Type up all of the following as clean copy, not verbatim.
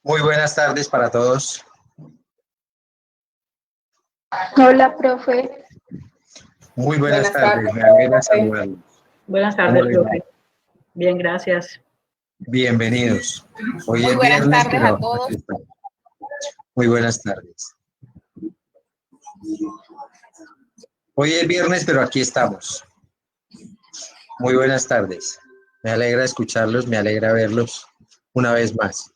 Muy buenas tardes para todos. Hola, profe. Muy buenas Buenas tardes, tardes, me alegra profe. saludarlos. Buenas ¿Cómo tardes, les va? profe. Bien, gracias. Bienvenidos. Hoy Muy es buenas viernes, tardes pero a todos. aquí estamos. Muy buenas tardes. Hoy es viernes, pero aquí estamos. Muy buenas tardes. Me alegra escucharlos, me alegra verlos una vez más.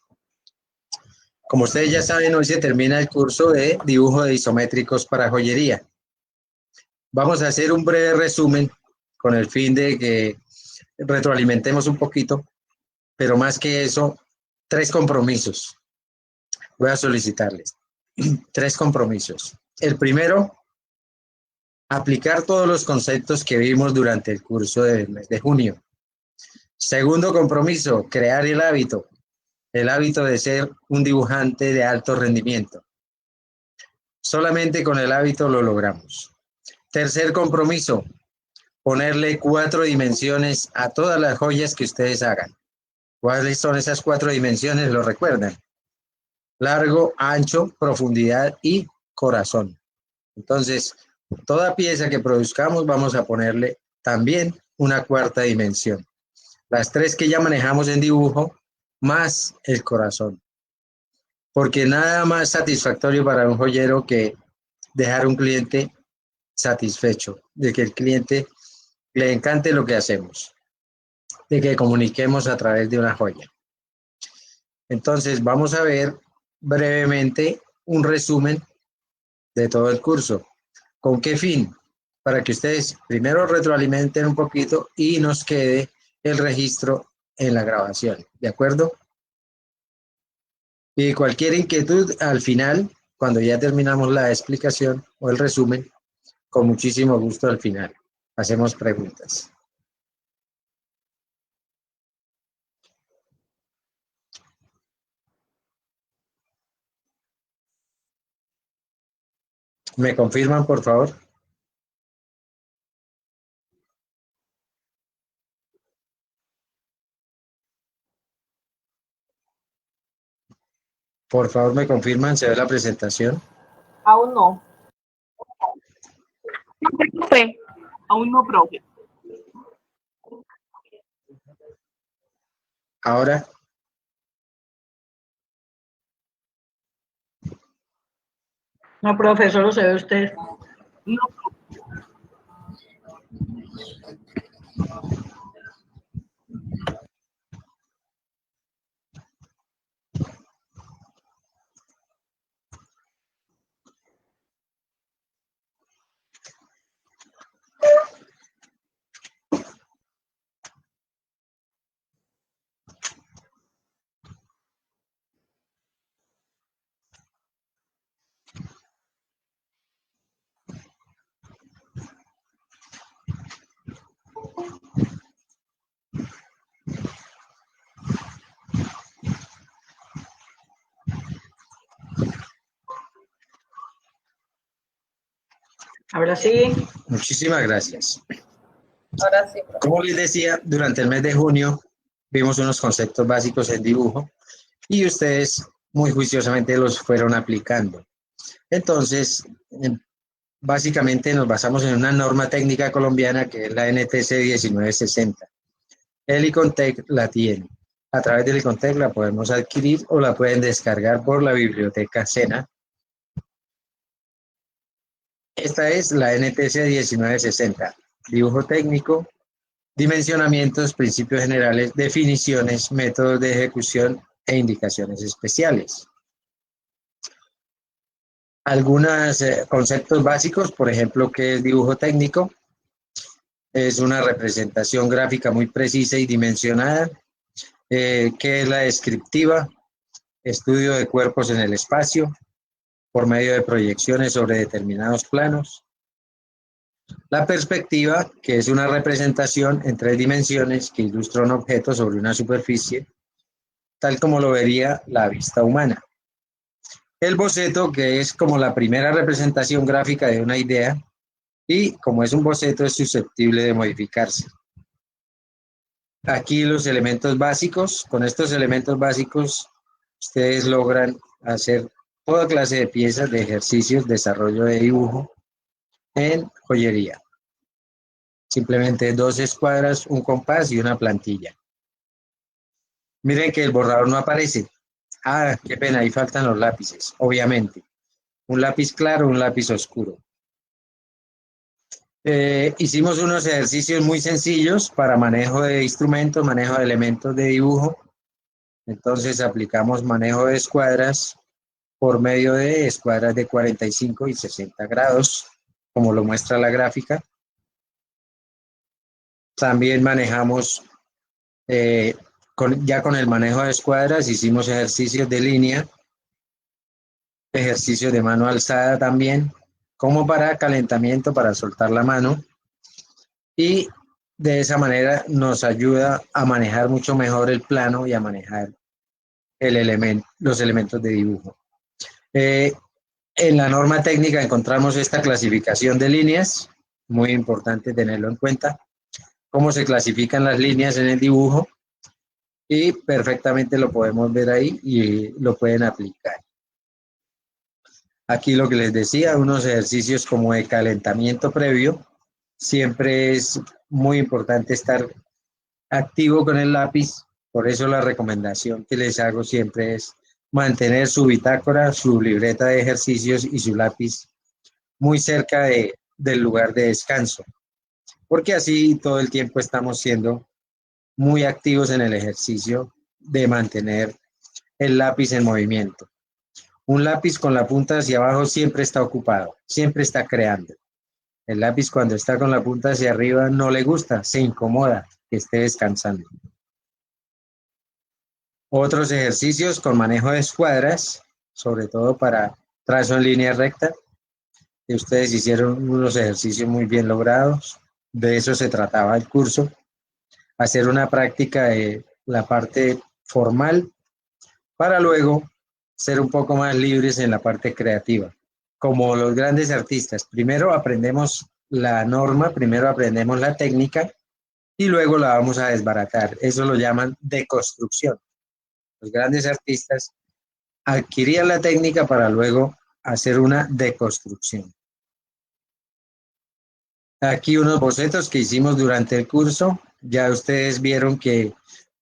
Como ustedes ya saben, hoy se termina el curso de dibujo de isométricos para joyería. Vamos a hacer un breve resumen con el fin de que retroalimentemos un poquito, pero más que eso, 3 compromisos. Voy a solicitarles 3 compromisos. El primero, aplicar todos los conceptos que vimos durante el curso del mes de junio. Segundo compromiso, crear el hábito de ser un dibujante de alto rendimiento. Solamente con el hábito lo logramos. Tercer compromiso, ponerle 4 dimensiones a todas las joyas que ustedes hagan. ¿Cuáles son esas 4 dimensiones? ¿Lo recuerdan? Largo, ancho, profundidad y corazón. Entonces, toda pieza que produzcamos vamos a ponerle también una 4ª dimensión. Las 3 que ya manejamos en dibujo, más el corazón. Porque nada más satisfactorio para un joyero que dejar un cliente satisfecho, de que el cliente le encante lo que hacemos, de que comuniquemos a través de una joya. Entonces, vamos a ver brevemente un resumen de todo el curso. ¿Con qué fin? Para que ustedes primero retroalimenten un poquito y nos quede el registro en la grabación, ¿de acuerdo? Y cualquier inquietud al final, cuando ya terminamos la explicación o el resumen, con muchísimo gusto al final hacemos preguntas. ¿Me confirman, por favor? Por favor, me confirman, ¿se ve la presentación? Aún no. Profe, Aún no, profe. Ahora, No, profe, solo se ve usted. No. Ahora sí. muchísimas gracias. Ahora sí, profe. Como les decía, durante el mes de junio vimos unos conceptos básicos en dibujo y ustedes muy juiciosamente los fueron aplicando. Entonces, básicamente nos basamos en una norma técnica colombiana que es la NTC 1960. El ICONTEC la tiene. A través del ICONTEC la podemos adquirir o la pueden descargar por la biblioteca SENA. Esta es la NTC 1960. Dibujo técnico, dimensionamientos, principios generales, definiciones, métodos de ejecución e indicaciones especiales. Algunos conceptos básicos, por ejemplo, ¿qué es dibujo técnico? Es una representación gráfica muy precisa y dimensionada. ¿Qué es la descriptiva? Estudio de cuerpos en el espacio por medio de proyecciones sobre determinados planos. La perspectiva, que es una representación en 3 dimensiones que ilustra un objeto sobre una superficie, tal como lo vería la vista humana. El boceto, que es como la primera representación gráfica de una idea, y como es un boceto es susceptible de modificarse. Aquí los elementos básicos, con estos elementos básicos ustedes logran hacer toda clase de piezas, de ejercicios, desarrollo de dibujo en joyería. Simplemente 2 escuadras, un compás y una plantilla. Miren que el borrador no aparece. Ah, qué pena, ahí faltan los lápices, obviamente. Un lápiz claro, un lápiz oscuro. Hicimos unos ejercicios muy sencillos para manejo de instrumentos, manejo de elementos de dibujo. Entonces aplicamos manejo de escuadras por medio de escuadras de 45 y 60 grados, como lo muestra la gráfica. También manejamos, ya con el manejo de escuadras, hicimos ejercicios de línea, ejercicios de mano alzada también, como para calentamiento, para soltar la mano. Y de esa manera nos ayuda a manejar mucho mejor el plano y a manejar los elementos de dibujo. En la norma técnica encontramos esta clasificación de líneas, muy importante tenerlo en cuenta, cómo se clasifican las líneas en el dibujo y perfectamente lo podemos ver ahí y lo pueden aplicar. Aquí lo que les decía, unos ejercicios como de calentamiento previo. Siempre es muy importante estar activo con el lápiz, por eso la recomendación que les hago siempre es mantener su bitácora, su libreta de ejercicios y su lápiz muy cerca del lugar de descanso, porque así todo el tiempo estamos siendo muy activos en el ejercicio de mantener el lápiz en movimiento. Un lápiz con la punta hacia abajo siempre está ocupado, siempre está creando. El lápiz cuando está con la punta hacia arriba no le gusta, se incomoda que esté descansando. Otros ejercicios con manejo de escuadras, sobre todo para trazo en línea recta, que ustedes hicieron unos ejercicios muy bien logrados. De eso se trataba el curso. Hacer una práctica de la parte formal para luego ser un poco más libres en la parte creativa. Como los grandes artistas, primero aprendemos la norma, primero aprendemos la técnica y luego la vamos a desbaratar. Eso lo llaman deconstrucción. Los grandes artistas adquirían la técnica para luego hacer una deconstrucción. Aquí unos bocetos que hicimos durante el curso. Ya ustedes vieron que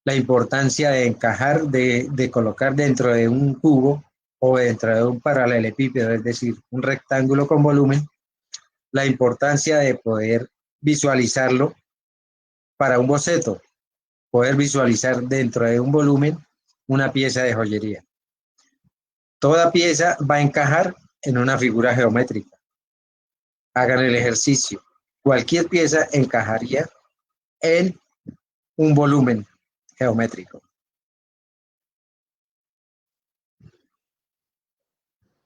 la importancia de encajar, de colocar dentro de un cubo o dentro de un paralelepípedo, es decir, un rectángulo con volumen, la importancia de poder visualizarlo para un boceto, poder visualizar dentro de un volumen una pieza de joyería. Toda pieza va a encajar en una figura geométrica. Hagan el ejercicio. Cualquier pieza encajaría en un volumen geométrico.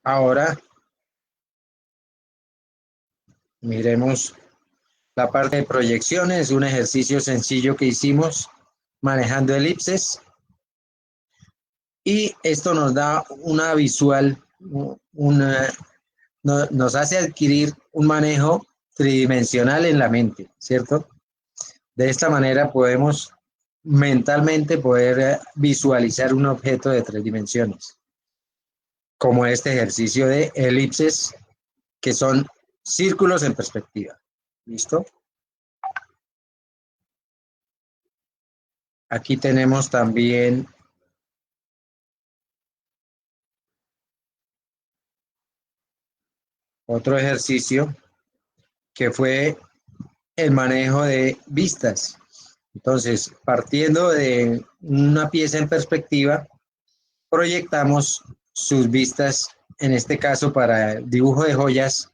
Ahora miremos la parte de proyecciones, un ejercicio sencillo que hicimos manejando elipses. Y esto nos da una visual, nos hace adquirir un manejo tridimensional en la mente, ¿cierto? De esta manera podemos mentalmente poder visualizar un objeto de 3 dimensiones, como este ejercicio de elipses, que son círculos en perspectiva. ¿Listo? Aquí tenemos también otro ejercicio que fue el manejo de vistas. Entonces, partiendo de una pieza en perspectiva, proyectamos sus vistas. En este caso, para el dibujo de joyas,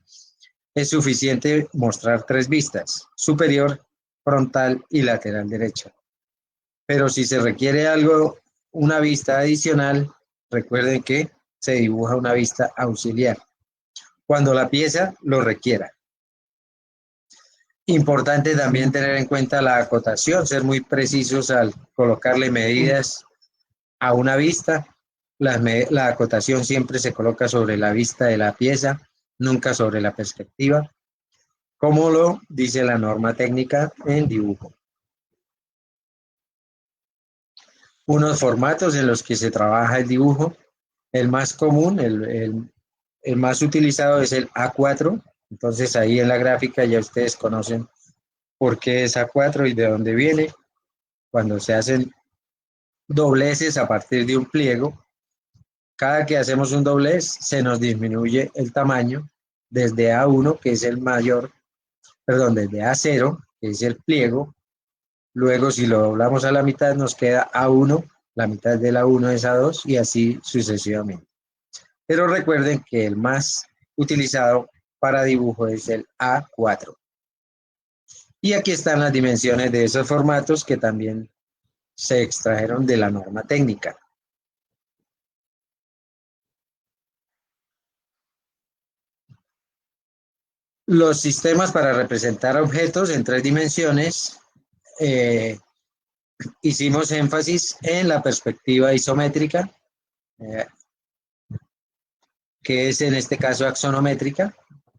es suficiente mostrar 3 vistas: superior, frontal y lateral derecha. Pero si se requiere algo, una vista adicional, recuerden que se dibuja una vista auxiliar cuando la pieza lo requiera. Importante también tener en cuenta la acotación, ser muy precisos al colocarle medidas a una vista. La acotación siempre se coloca sobre la vista de la pieza, nunca sobre la perspectiva, como lo dice la norma técnica en dibujo. unos formatos en los que se trabaja el dibujo. El más común, el más utilizado es el A4. Entonces ahí en la gráfica ya ustedes conocen por qué es A4 y de dónde viene. Cuando se hacen dobleces a partir de un pliego, cada que hacemos un doblez se nos disminuye el tamaño desde A1, que es el mayor, perdón, desde A0, que es el pliego. Luego, si lo doblamos a la mitad, nos queda A1, la mitad de la 1 es A2 y así sucesivamente. Pero recuerden que el más utilizado para dibujo es el A4. Y aquí están las dimensiones de esos formatos que también se extrajeron de la norma técnica. Los sistemas para representar objetos en 3 dimensiones, hicimos énfasis en la perspectiva isométrica, que es en este caso axonométrica,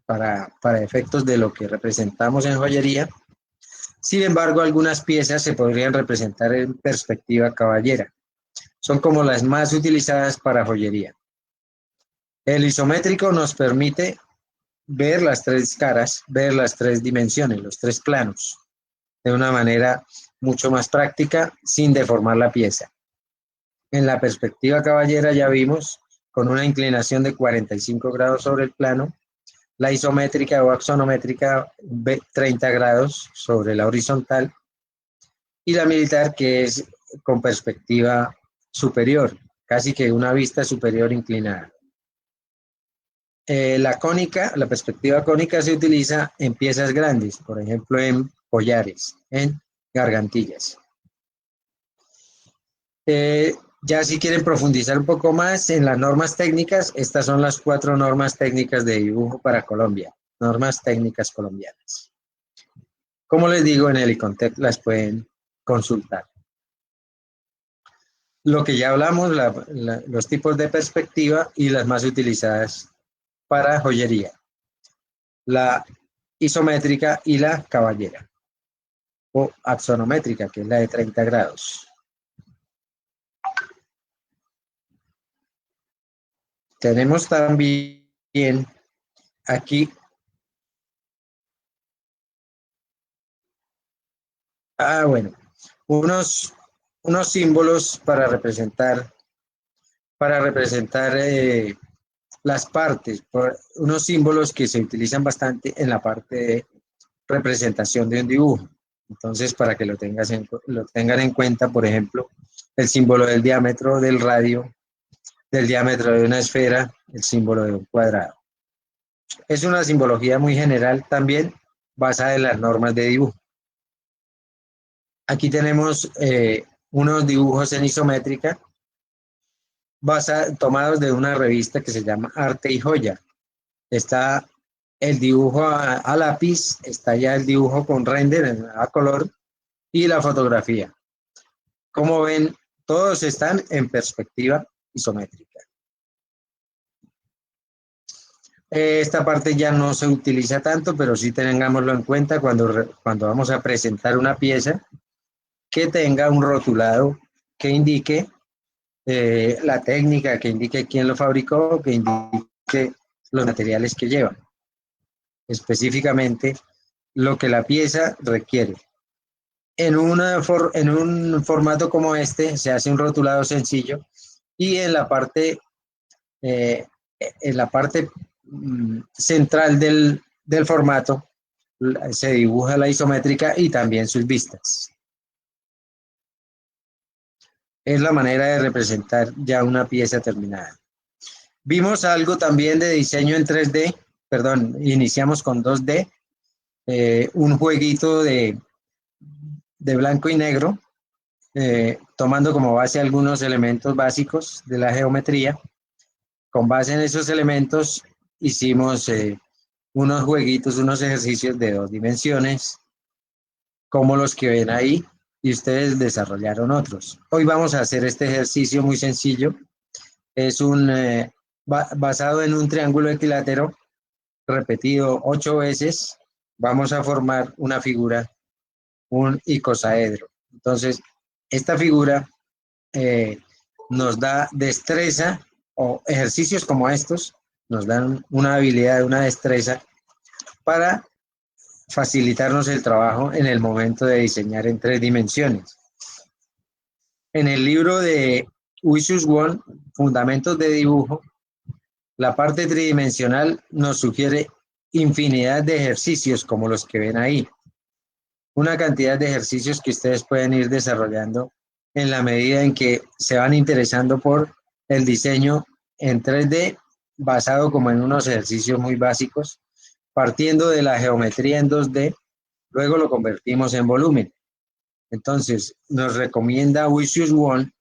para efectos de lo que representamos en joyería. Sin embargo, algunas piezas se podrían representar en perspectiva caballera. Son como las más utilizadas para joyería. El isométrico nos permite ver las 3 caras, ver las 3 dimensiones, los 3 planos, de una manera mucho más práctica, sin deformar la pieza. En la perspectiva caballera ya vimos, con una inclinación de 45 grados sobre el plano, la isométrica o axonométrica 30 grados sobre la horizontal, y la militar que es con perspectiva superior, casi que una vista superior inclinada. La cónica, la perspectiva cónica se utiliza en piezas grandes, por ejemplo en collares, en gargantillas. Ya si quieren profundizar un poco más en las normas técnicas, estas son las 4 normas técnicas de dibujo para Colombia, normas técnicas colombianas. Como les digo, en el ICONTEC las pueden consultar. Lo que ya hablamos, los tipos de perspectiva y las más utilizadas para joyería. La isométrica y la caballera, o axonométrica, que es la de 30 grados. Tenemos también aquí unos símbolos para representar las partes, unos símbolos que se utilizan bastante en la parte de representación de un dibujo. Entonces, para que lo tengan en cuenta, por ejemplo, el símbolo del diámetro del radio, del diámetro de una esfera, el símbolo de un cuadrado. Es una simbología muy general también basada en las normas de dibujo. Aquí tenemos unos dibujos en isométrica tomados de una revista que se llama Arte y Joya. Está el dibujo a lápiz, está ya el dibujo con render a color y la fotografía. Como ven, todos están en perspectiva isométrica. Esta parte ya no se utiliza tanto, pero sí tengámoslo en cuenta cuando vamos a presentar una pieza que tenga un rotulado que indique la técnica, que indique quién lo fabricó, que indique los materiales que lleva. Específicamente lo que la pieza requiere. En un formato como este se hace un rotulado sencillo y en la parte central del formato se dibuja la isométrica y también sus vistas. Es la manera de representar ya una pieza terminada. Vimos algo también de diseño en 3D, perdón, iniciamos con 2D, un jueguito de blanco y negro, tomando como base algunos elementos básicos de la geometría. Con base en esos elementos hicimos unos jueguitos, unos ejercicios de 2 dimensiones, como los que ven ahí, y ustedes desarrollaron otros. Hoy vamos a hacer este ejercicio muy sencillo. Es basado en un triángulo equilátero repetido 8 veces. Vamos a formar una figura, un icosaedro. Entonces, esta figura nos da destreza, o ejercicios como estos nos dan una habilidad, una destreza para facilitarnos el trabajo en el momento de diseñar en 3 dimensiones. En el libro de Wisius Won, Fundamentos de Dibujo, la parte tridimensional nos sugiere infinidad de ejercicios como los que ven ahí. Una cantidad de ejercicios que ustedes pueden ir desarrollando en la medida en que se van interesando por el diseño en 3D, basado como en unos ejercicios muy básicos, partiendo de la geometría en 2D, luego lo convertimos en volumen. Entonces, nos recomienda Wisius Won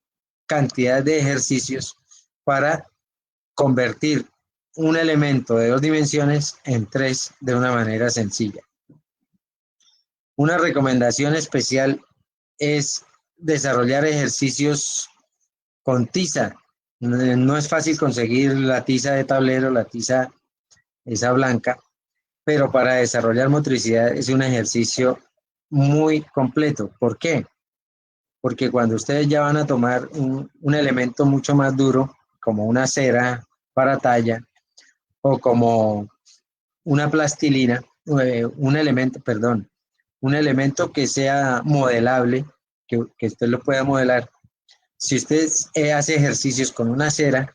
cantidad de ejercicios para convertir un elemento de 2 dimensiones en 3 de una manera sencilla. Una recomendación especial es desarrollar ejercicios con tiza. No es fácil conseguir la tiza de tablero, la tiza esa blanca, pero para desarrollar motricidad es un ejercicio muy completo. ¿Por qué? Porque cuando ustedes ya van a tomar un elemento mucho más duro, como una cera para talla, o como una plastilina, un elemento que sea modelable, que usted lo pueda modelar. Si usted hace ejercicios con una cera,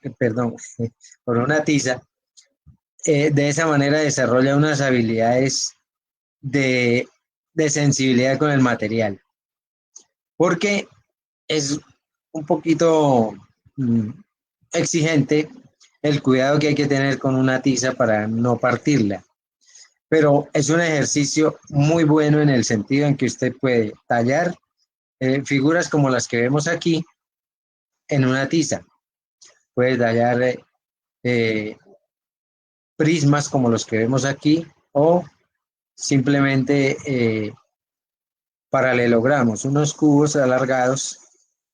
con una tiza, de esa manera desarrolla unas habilidades de sensibilidad con el material. Porque es un poquito exigente el cuidado que hay que tener con una tiza para no partirla. Pero es un ejercicio muy bueno en el sentido en que usted puede tallar figuras como las que vemos aquí en una tiza. Puede tallar prismas como los que vemos aquí o simplemente paralelogramos, unos cubos alargados,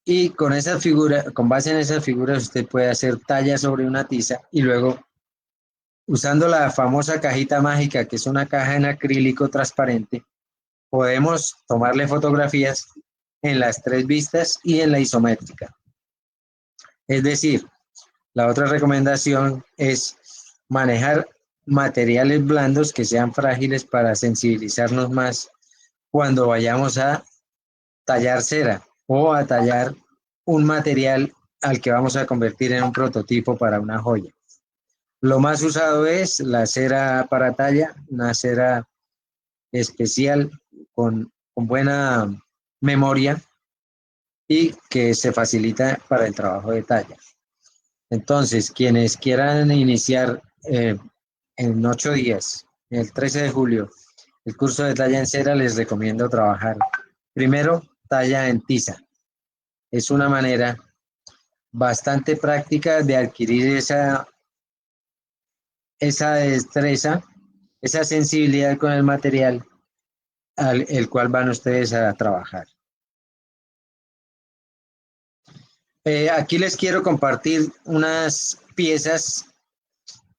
y con esa figura, con base en esas figuras usted puede hacer tallas sobre una tiza y luego, usando la famosa cajita mágica, que es una caja en acrílico transparente, podemos tomarle fotografías en las 3 vistas y en la isométrica. Es decir, la otra recomendación es manejar materiales blandos que sean frágiles para sensibilizarnos más cuando vayamos a tallar cera o a tallar un material al que vamos a convertir en un prototipo para una joya. Lo más usado es la cera para talla, una cera especial con buena memoria y que se facilita para el trabajo de talla. Entonces, quienes quieran iniciar en 8 días, el 13 de julio, el curso de talla en cera, les recomiendo trabajar primero talla en tiza. Es una manera bastante práctica de adquirir esa destreza, esa sensibilidad con el material el cual van ustedes a trabajar. Aquí les quiero compartir unas piezas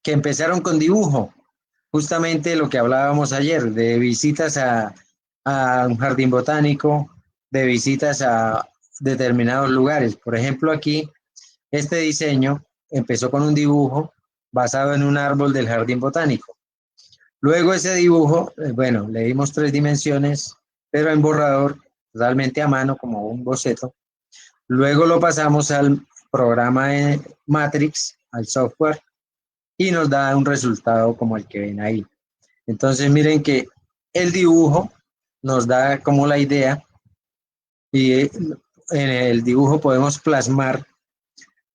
que empezaron con dibujo, justamente lo que hablábamos ayer, de visitas a un jardín botánico, de visitas a determinados lugares. Por ejemplo, aquí, este diseño empezó con un dibujo basado en un árbol del jardín botánico. Luego ese dibujo, bueno, le dimos 3 dimensiones, pero en borrador, totalmente a mano, como un boceto. Luego lo pasamos al programa de Matrix, al software, y nos da un resultado como el que ven ahí. Entonces miren que el dibujo nos da como la idea, y en el dibujo podemos plasmar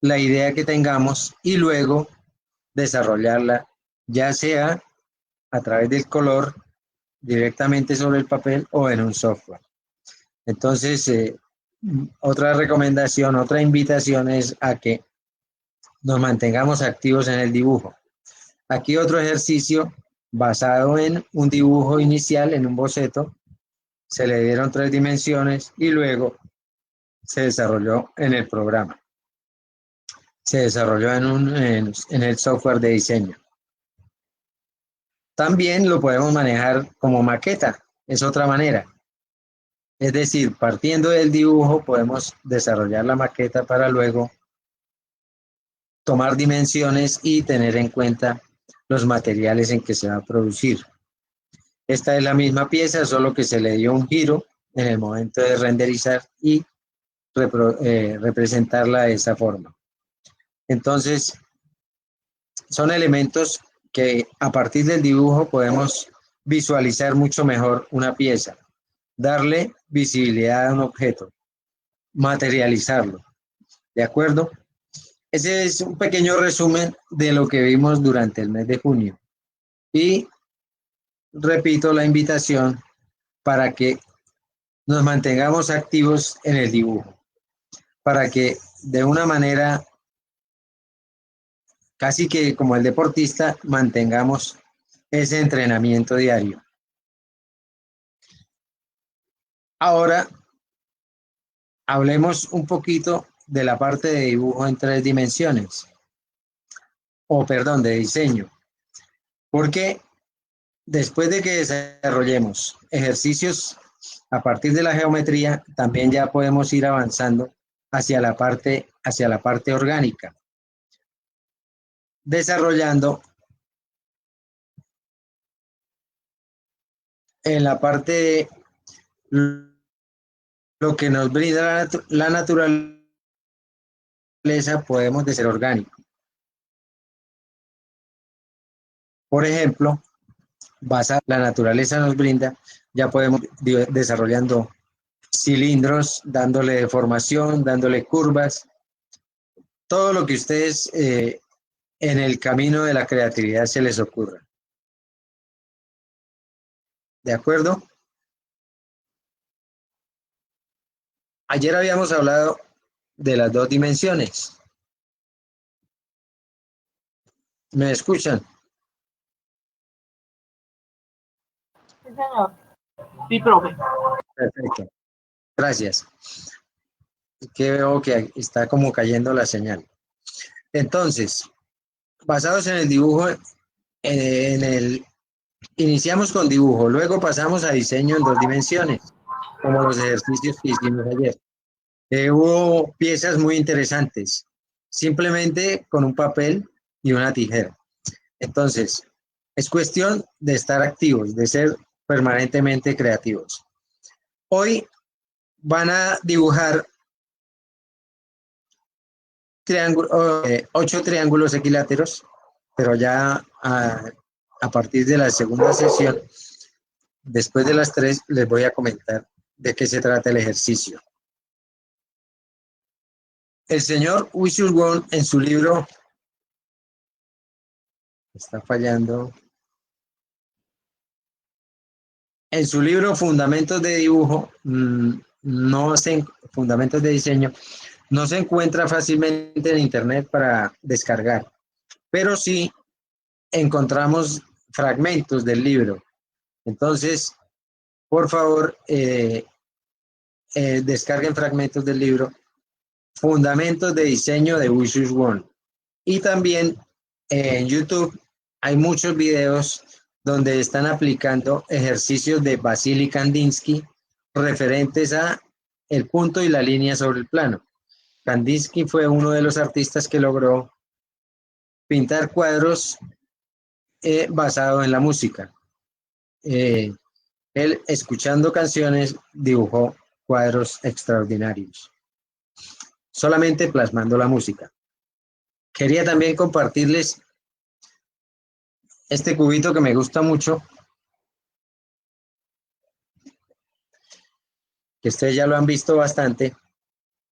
la idea que tengamos y luego desarrollarla, ya sea a través del color directamente sobre el papel o en un software. Entonces, otra recomendación, otra invitación es a que nos mantengamos activos en el dibujo. Aquí otro ejercicio basado en un dibujo inicial, en un boceto. Se le dieron 3 dimensiones y luego se desarrolló en el programa. Se desarrolló en el software de diseño. También lo podemos manejar como maqueta, es otra manera. Es decir, partiendo del dibujo podemos desarrollar la maqueta para luego tomar dimensiones y tener en cuenta los materiales en que se va a producir. Esta es la misma pieza, solo que se le dio un giro en el momento de renderizar y representarla de esa forma. Entonces, son elementos que a partir del dibujo podemos visualizar mucho mejor una pieza, darle visibilidad a un objeto, materializarlo. ¿De acuerdo? Ese es un pequeño resumen de lo que vimos durante el mes de junio. Y repito la invitación para que nos mantengamos activos en el dibujo, para que de una manera casi que como el deportista mantengamos ese entrenamiento diario. Ahora hablemos un poquito de la parte de dibujo en 3 dimensiones, o perdón, de diseño, porque después de que desarrollemos ejercicios a partir de la geometría, también ya podemos ir avanzando hacia la parte orgánica, desarrollando en la parte de lo que nos brinda la naturaleza, podemos ser orgánico. Por ejemplo, la naturaleza nos brinda, ya podemos ir desarrollando cilindros, dándole deformación, dándole curvas, todo lo que ustedes en el camino de la creatividad se les ocurra. ¿De acuerdo? Ayer habíamos hablado de las 2 dimensiones. ¿Me escuchan? Sí, señor. Sí, profe. Perfecto. Gracias. Que veo que está como cayendo la señal. Entonces, basados en el dibujo, iniciamos con dibujo, luego pasamos a diseño en 2 dimensiones, como los ejercicios que hicimos ayer. Hubo piezas muy interesantes, simplemente con un papel y una tijera. Entonces, es cuestión de estar activos, de ser permanentemente creativos. Hoy van a dibujar 8 triángulos equiláteros, pero ya a partir de la segunda sesión, después de las 3, les voy a comentar de qué se trata el ejercicio. El señor Wishul Wong en su libro, está fallando, en su libro Fundamentos de Dibujo, Fundamentos de Diseño, no se encuentra fácilmente en internet para descargar, pero sí encontramos fragmentos del libro. Entonces, por favor, descarguen fragmentos del libro Fundamentos de Diseño de Wishul Wong. Y también en YouTube hay muchos videos donde están aplicando ejercicios de Vasily Kandinsky referentes a el punto y la línea sobre el plano. Kandinsky fue uno de los artistas que logró pintar cuadros basados en la música. Él, escuchando canciones, dibujó cuadros extraordinarios, solamente plasmando la música. Quería también compartirles este cubito que me gusta mucho, que ustedes ya lo han visto bastante,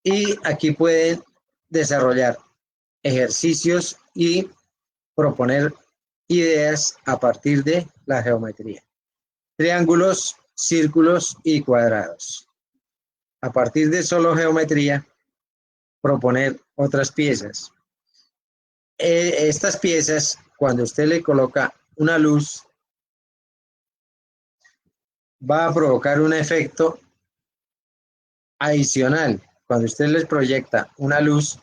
y aquí pueden desarrollar ejercicios y proponer ideas a partir de la geometría. Triángulos, círculos y cuadrados. A partir de solo geometría, proponer otras piezas. Estas piezas, cuando usted le coloca una luz, va a provocar un efecto adicional. Cuando usted les proyecta una luz,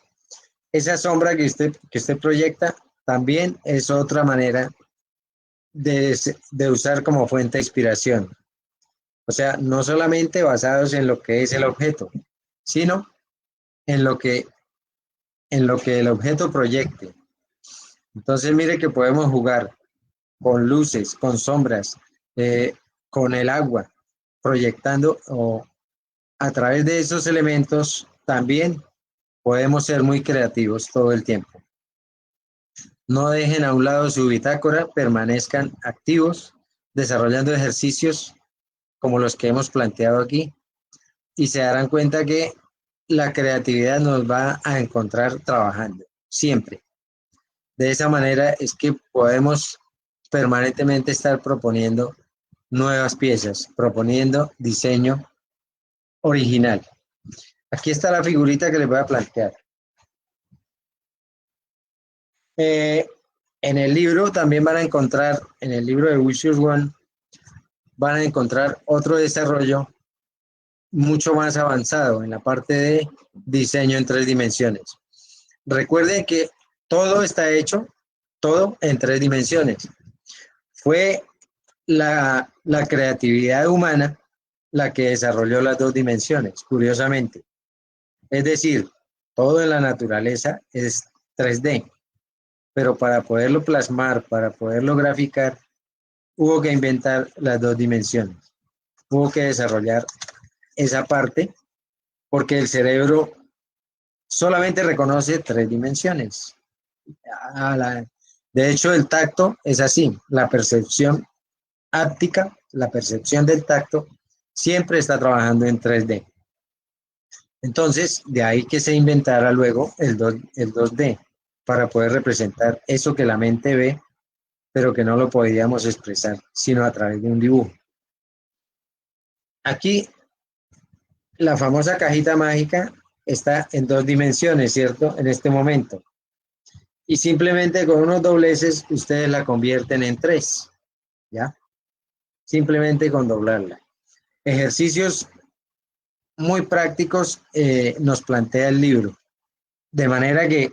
esa sombra que usted proyecta también es otra manera de usar como fuente de inspiración. O sea, no solamente basados en lo que es el objeto, sino en lo que el objeto proyecte. Entonces, mire que podemos jugar con luces, con sombras, con el agua, proyectando o a través de esos elementos también podemos ser muy creativos todo el tiempo. No dejen a un lado su bitácora, permanezcan activos, desarrollando ejercicios como los que hemos planteado aquí y se darán cuenta que la creatividad nos va a encontrar trabajando, siempre. De esa manera es que podemos permanentemente estar proponiendo nuevas piezas, proponiendo diseño original. Aquí está la figurita que les voy a plantear. En el libro también van a encontrar, en el libro de Wishes One, van a encontrar otro desarrollo mucho más avanzado en la parte de diseño en 3 dimensiones. Recuerden que todo está hecho, todo en 3 dimensiones. Fue la creatividad humana la que desarrolló las 2 dimensiones, curiosamente. Es decir, todo en la naturaleza es 3D, pero para poderlo plasmar, para poderlo graficar, hubo que inventar las 2 dimensiones. Hubo que desarrollar esa parte porque el cerebro solamente reconoce 3 dimensiones. De hecho, el tacto es así, la percepción áptica, la percepción del tacto, siempre está trabajando en 3D. Entonces, de ahí que se inventara luego el 2D, para poder representar eso que la mente ve, pero que no lo podíamos expresar, sino a través de un dibujo. Aquí, la famosa cajita mágica está en 2 dimensiones, ¿cierto? En este momento. Y simplemente con unos dobleces, ustedes la convierten en 3, ¿ya? Simplemente con doblarla. Ejercicios muy prácticos nos plantea el libro, de manera que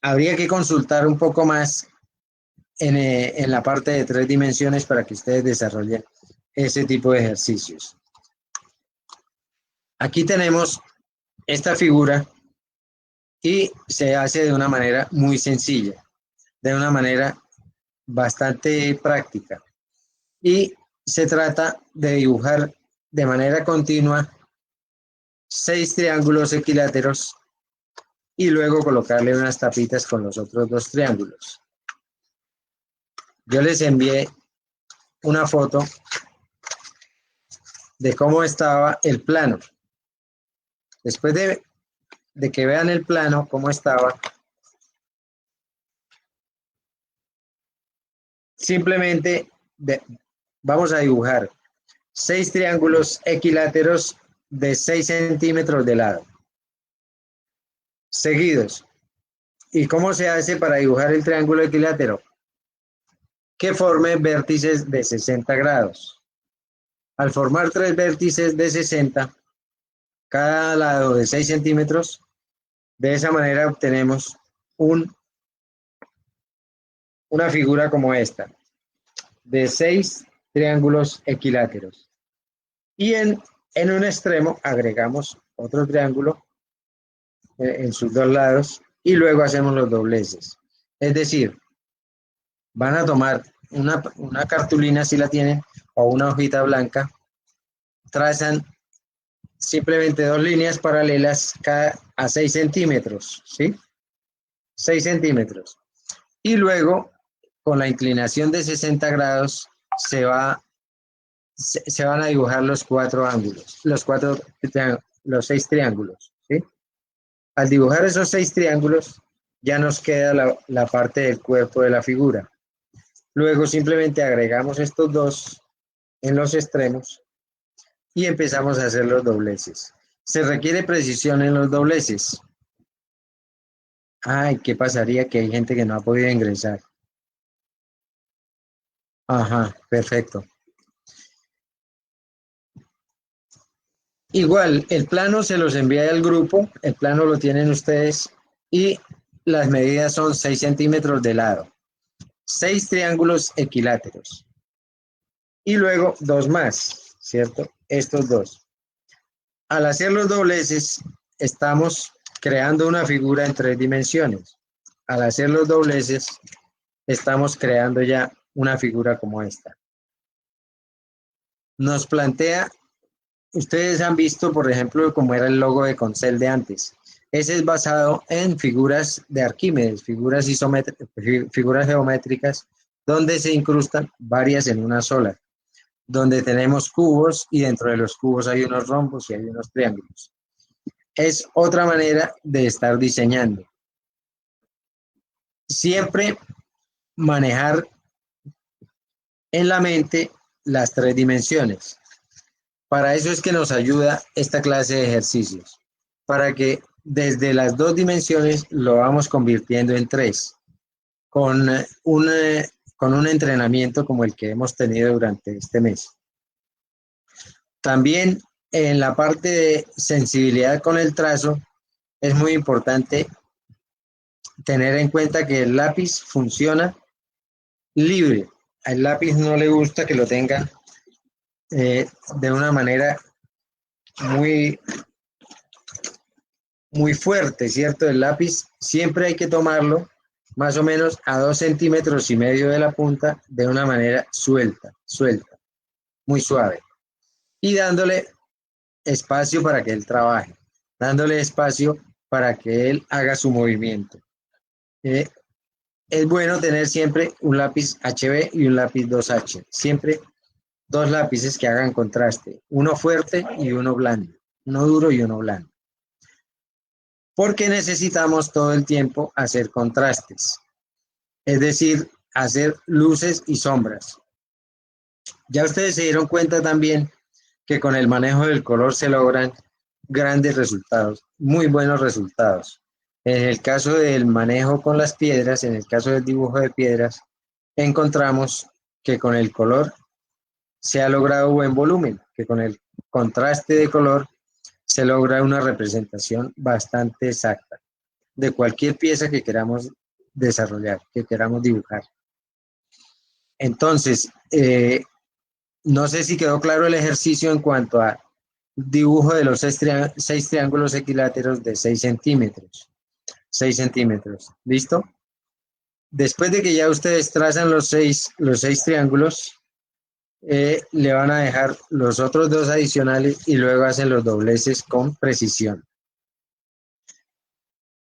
habría que consultar un poco más en la parte de 3 dimensiones para que ustedes desarrollen ese tipo de ejercicios. Aquí tenemos esta figura y se hace de una manera muy sencilla, de una manera bastante práctica. Y se trata de dibujar de manera continua 6 triángulos equiláteros y luego colocarle unas tapitas con los otros 2 triángulos. Yo les envié una foto de cómo estaba el plano. Después de que vean el plano, cómo estaba, simplemente vamos a dibujar 6 triángulos equiláteros de 6 centímetros de lado, seguidos. ¿Y cómo se hace para dibujar el triángulo equilátero? Que forme vértices de 60 grados. Al formar 3 vértices de 60, cada lado de 6 centímetros, de esa manera obtenemos una figura como esta, de 6 triángulos equiláteros. Y en un extremo agregamos otro triángulo en sus 2 lados y luego hacemos los dobleces. Es decir, van a tomar una cartulina si la tienen o una hojita blanca, trazan simplemente 2 líneas paralelas a 6 centímetros, ¿sí? 6 centímetros. Y luego, con la inclinación de 60 grados, se van a dibujar los 4 ángulos, los 6 triángulos, ¿sí? Al dibujar esos 6 triángulos, ya nos queda la parte del cuerpo de la figura. Luego simplemente agregamos estos 2 en los extremos y empezamos a hacer los dobleces. Se requiere precisión en los dobleces. Ay, ¿qué pasaría? Que hay gente que no ha podido ingresar. Ajá, perfecto. Igual, el plano se los envía al grupo, el plano lo tienen ustedes y las medidas son 6 centímetros de lado. 6 triángulos equiláteros. y luego dos más, ¿cierto? Estos dos. Al hacer los dobleces, estamos creando una figura en 3 dimensiones. Al hacer los dobleces, estamos creando ya una figura como esta. Nos plantea, ustedes han visto, por ejemplo, cómo era el logo de Concel de antes. Ese es basado en figuras de Arquímedes, figuras geométricas, donde se incrustan varias en una sola, donde tenemos cubos y dentro de los cubos hay unos rombos y hay unos triángulos. Es otra manera de estar diseñando. Siempre manejar en la mente las 3 dimensiones. Para eso es que nos ayuda esta clase de ejercicios, para que desde las 2 dimensiones lo vamos convirtiendo en 3, con un entrenamiento como el que hemos tenido durante este mes. También en la parte de sensibilidad con el trazo, es muy importante tener en cuenta que el lápiz funciona libre. Al lápiz no le gusta que lo tenga de una manera muy, muy fuerte, ¿cierto? El lápiz siempre hay que tomarlo más o menos a 2,5 centímetros de la punta de una manera suelta, muy suave. Y dándole espacio para que él trabaje, dándole espacio para que él haga su movimiento. Es bueno tener siempre un lápiz HB y un lápiz 2H, siempre 2 lápices que hagan contraste, uno fuerte y uno blando, uno duro y uno blando. Porque necesitamos todo el tiempo hacer contrastes, es decir, hacer luces y sombras. Ya ustedes se dieron cuenta también que con el manejo del color se logran grandes resultados, muy buenos resultados. En el caso del manejo con las piedras, en el caso del dibujo de piedras, encontramos que con el color se ha logrado buen volumen, que con el contraste de color se logra una representación bastante exacta de cualquier pieza que queramos desarrollar, que queramos dibujar. Entonces, no sé si quedó claro el ejercicio en cuanto a dibujo de los 6 triángulos equiláteros de 6 centímetros. 6 centímetros, ¿listo? Después de que ya ustedes trazan los seis triángulos, le van a dejar los otros 2 adicionales y luego hacen los dobleces con precisión.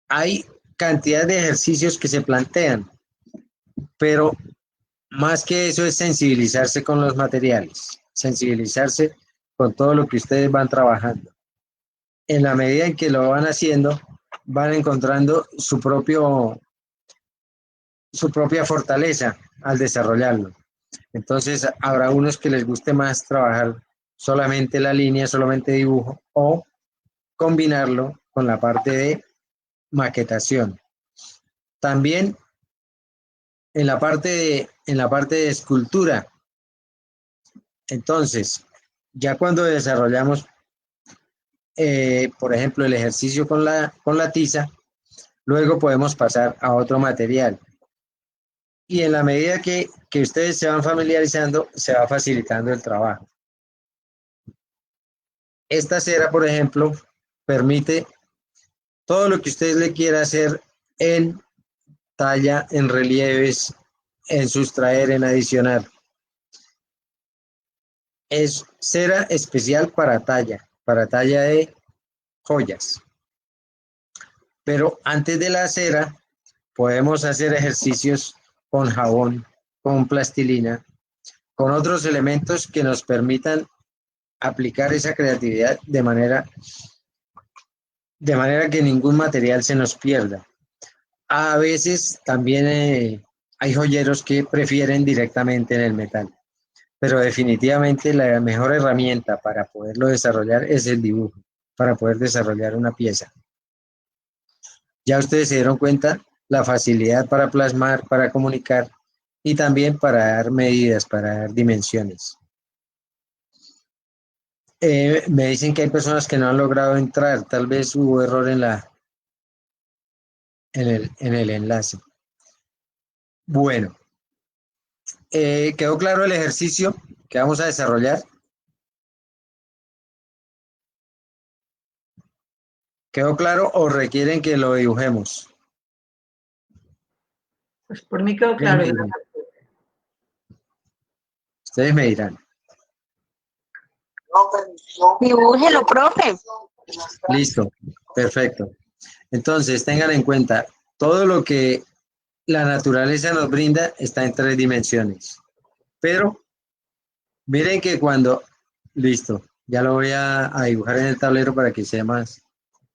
Hay cantidad de ejercicios que se plantean, pero más que eso es sensibilizarse con los materiales, sensibilizarse con todo lo que ustedes van trabajando. En la medida en que lo van haciendo, van encontrando su propia fortaleza al desarrollarlo. Entonces, habrá unos que les guste más trabajar solamente la línea, solamente dibujo, o combinarlo con la parte de maquetación. También en la parte de escultura. Entonces, ya cuando desarrollamos, por ejemplo, el ejercicio con la tiza, luego podemos pasar a otro material. Y en la medida que ustedes se van familiarizando, se va facilitando el trabajo. Esta cera, por ejemplo, permite todo lo que ustedes le quieran hacer en talla, en relieves, en sustraer, en adicionar. Es cera especial para talla de joyas. Pero antes de la cera, podemos hacer ejercicios con jabón, con plastilina, con otros elementos que nos permitan aplicar esa creatividad de manera que ningún material se nos pierda. A veces también hay joyeros que prefieren directamente en el metal, pero definitivamente la mejor herramienta para poderlo desarrollar es el dibujo, para poder desarrollar una pieza. Ya ustedes se dieron cuenta la facilidad para plasmar, para comunicar y también para dar medidas, para dar dimensiones. Me dicen que hay personas que no han logrado entrar, tal vez hubo error en el enlace. Bueno, ¿quedó claro el ejercicio? que vamos a desarrollar. ¿Quedó claro o requieren que lo dibujemos? Pues por mí quedó claro. Ustedes me dirán. Dibújelo, profe. Listo, perfecto. Entonces, tengan en cuenta, todo lo que la naturaleza nos brinda está en 3 dimensiones. Pero, miren que cuando... Listo, ya lo voy a dibujar en el tablero para que sea más,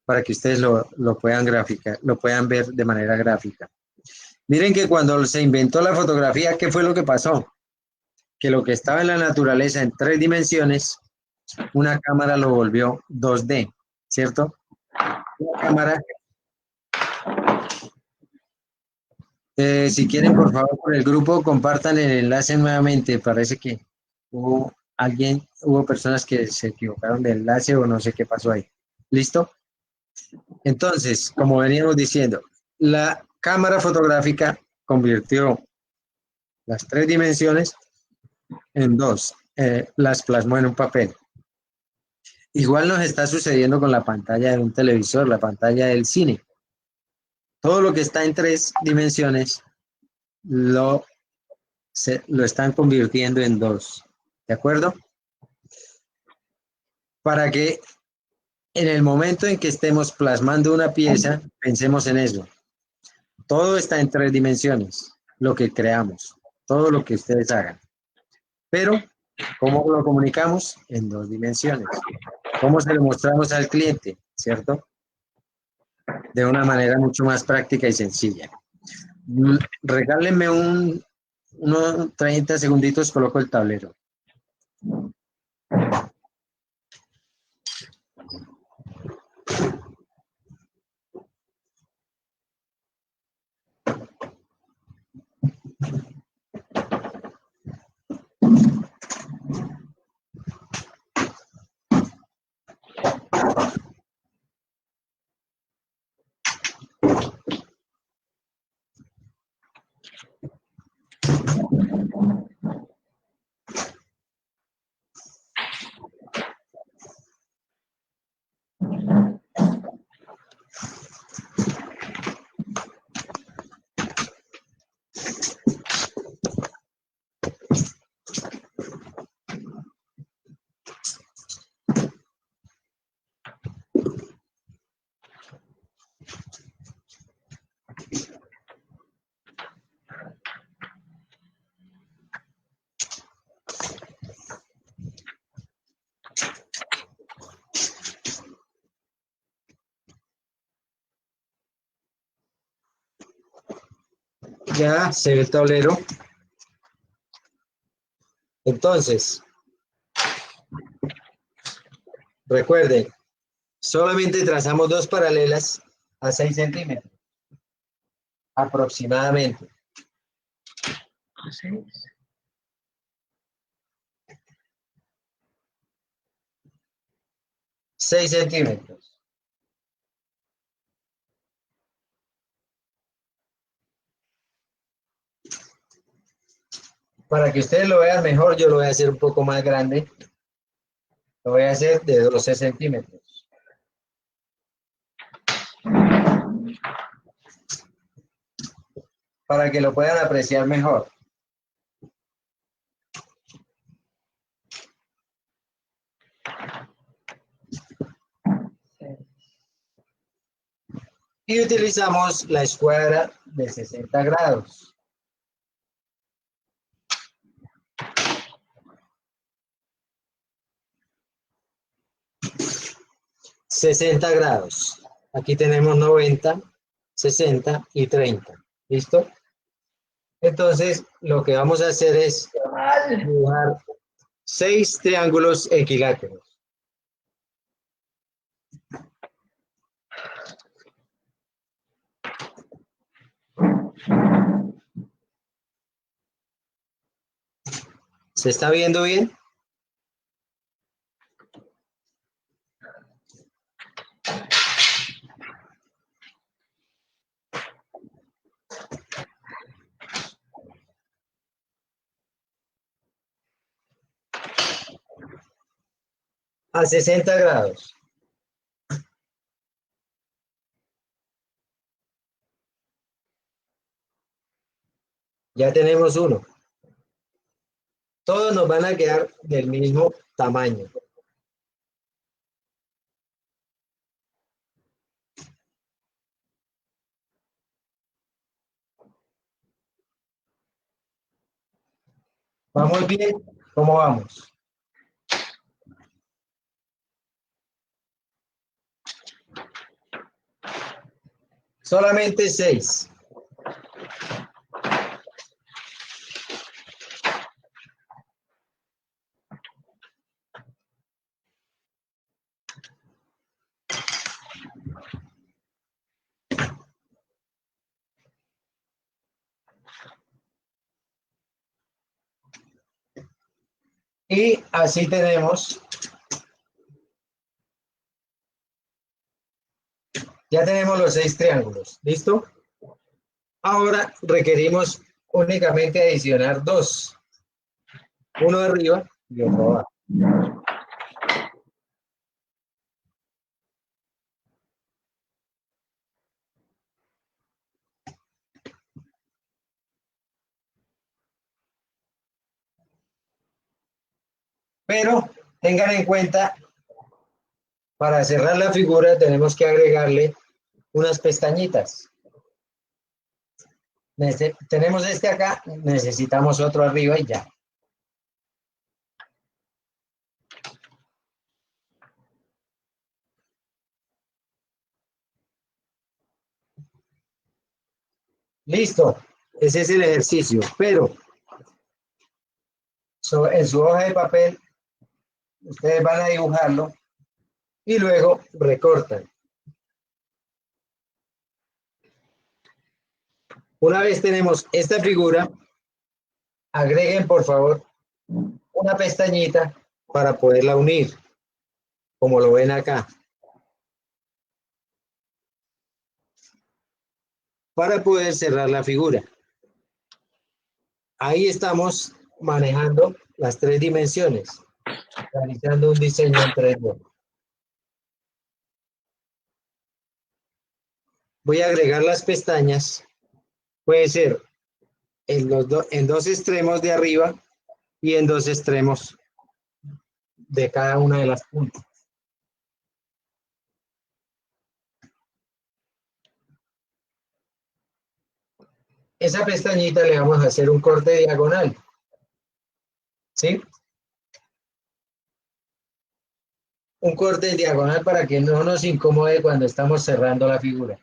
para que ustedes lo puedan lo puedan ver de manera gráfica. Miren que cuando se inventó la fotografía, ¿qué fue lo que pasó? Que lo que estaba en la naturaleza en 3 dimensiones, una cámara lo volvió 2D, ¿cierto? Una cámara. Si quieren, por favor, por el grupo, compartan el enlace nuevamente. Parece que hubo personas que se equivocaron del enlace o no sé qué pasó ahí. ¿Listo? Entonces, como veníamos diciendo, la cámara fotográfica convirtió las 3 dimensiones en 2, las plasmó en un papel. Igual nos está sucediendo con la pantalla de un televisor, la pantalla del cine. Todo lo que está en 3 dimensiones lo están convirtiendo en 2. ¿De acuerdo? Para que en el momento en que estemos plasmando una pieza, pensemos en eso. Todo está en 3 dimensiones, lo que creamos, todo lo que ustedes hagan. Pero, ¿cómo lo comunicamos? En 2 dimensiones. ¿Cómo se lo mostramos al cliente? ¿Cierto? De una manera mucho más práctica y sencilla. Regálenme unos 30 segunditos, coloco el tablero. Ya se ve el tablero. Entonces, recuerden, solamente trazamos 2 paralelas a 6 centímetros, aproximadamente. 6 centímetros. Para que ustedes lo vean mejor, yo lo voy a hacer un poco más grande. Lo voy a hacer de 12 centímetros. Para que lo puedan apreciar mejor. Y utilizamos la escuadra de 60 grados. $60. Aquí tenemos 90, 60 y 30. ¿Listo? Entonces, lo que vamos a hacer es dibujar 6 triángulos equiláteros. ¿Se está viendo bien? a 60 grados. Ya tenemos uno. Todos nos van a quedar del mismo tamaño. ¿Vamos bien? ¿Cómo vamos? Solamente 6. Y así tenemos, ya tenemos los 6 triángulos. ¿Listo? Ahora requerimos únicamente adicionar 2. Uno arriba y otro abajo. Pero tengan en cuenta, para cerrar la figura tenemos que agregarle unas pestañitas. Tenemos este acá, necesitamos otro arriba y ya. Listo, ese es el ejercicio, pero en su hoja de papel ustedes van a dibujarlo y luego recortan. Una vez tenemos esta figura, agreguen por favor una pestañita para poderla unir, como lo ven acá. Para poder cerrar la figura. Ahí estamos manejando las 3 dimensiones, realizando un diseño en 3D. Voy a agregar las pestañas, puede ser en 2 extremos de arriba y en 2 extremos de cada una de las puntas. Esa pestañita le vamos a hacer un corte diagonal, ¿sí? Un corte diagonal para que no nos incomode cuando estamos cerrando la figura.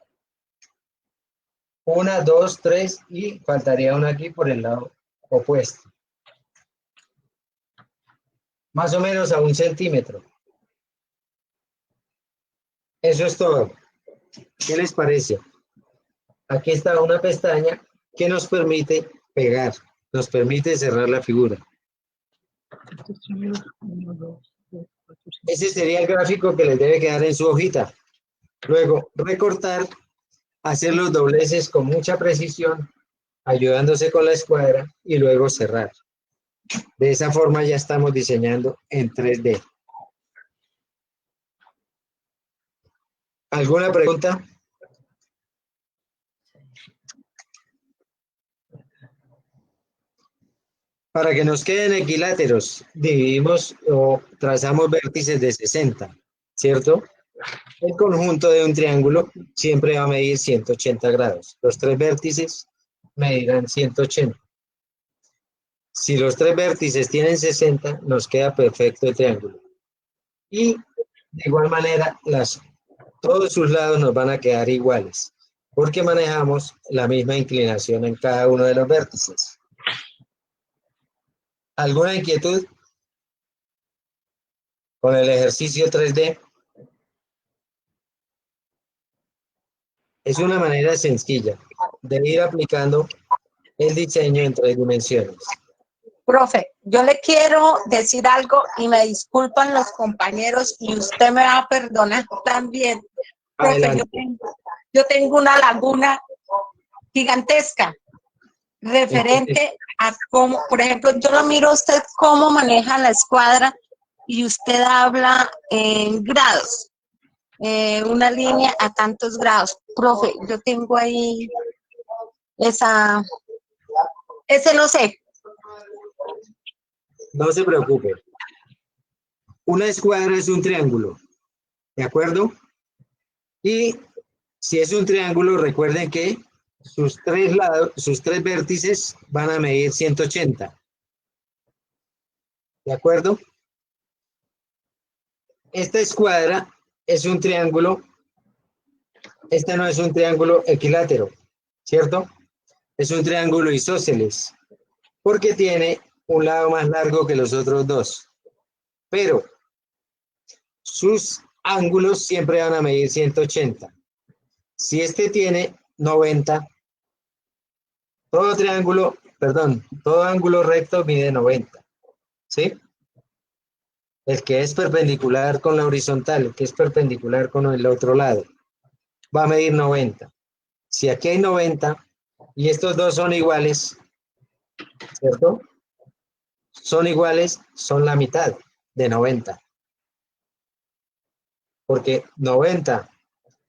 1, 2, 3 y faltaría una aquí por el lado opuesto. Más o menos a 1 centímetro. Eso es todo. ¿Qué les parece? Aquí está una pestaña que nos permite pegar, nos permite cerrar la figura. Ese sería el gráfico que les debe quedar en su hojita. Luego, recortar, hacer los dobleces con mucha precisión, ayudándose con la escuadra y luego cerrar. De esa forma ya estamos diseñando en 3D. ¿Alguna pregunta? Para que nos queden equiláteros, dividimos o trazamos vértices de 60, ¿cierto? El conjunto de un triángulo siempre va a medir 180 grados. Los 3 vértices medirán 180. Si los 3 vértices tienen 60, nos queda perfecto el triángulo. Y de igual manera, todos sus lados nos van a quedar iguales, porque manejamos la misma inclinación en cada uno de los vértices. ¿Alguna inquietud con el ejercicio 3D? Es una manera sencilla de ir aplicando el diseño en 3 dimensiones. Profe, yo le quiero decir algo y me disculpan los compañeros y usted me va a perdonar también. Profe, yo tengo una laguna gigantesca referente a cómo, por ejemplo, yo lo miro a usted cómo maneja la escuadra y usted habla en grados, una línea a tantos grados. Profe, yo tengo ahí ese no sé. No se preocupe. Una escuadra es un triángulo, ¿de acuerdo? Y si es un triángulo, recuerden que sus tres lados, sus tres vértices van a medir 180. ¿De acuerdo? Esta escuadra es un triángulo. Este no es un triángulo equilátero, ¿cierto? Es un triángulo isósceles, porque tiene un lado más largo que los otros dos. Pero sus ángulos siempre van a medir 180. Si este tiene 90, todo ángulo recto mide 90, ¿sí? El que es perpendicular con la horizontal, el que es perpendicular con el otro lado, va a medir 90. Si aquí hay 90 y estos dos son iguales, ¿cierto? Son iguales, son la mitad de 90. Porque 90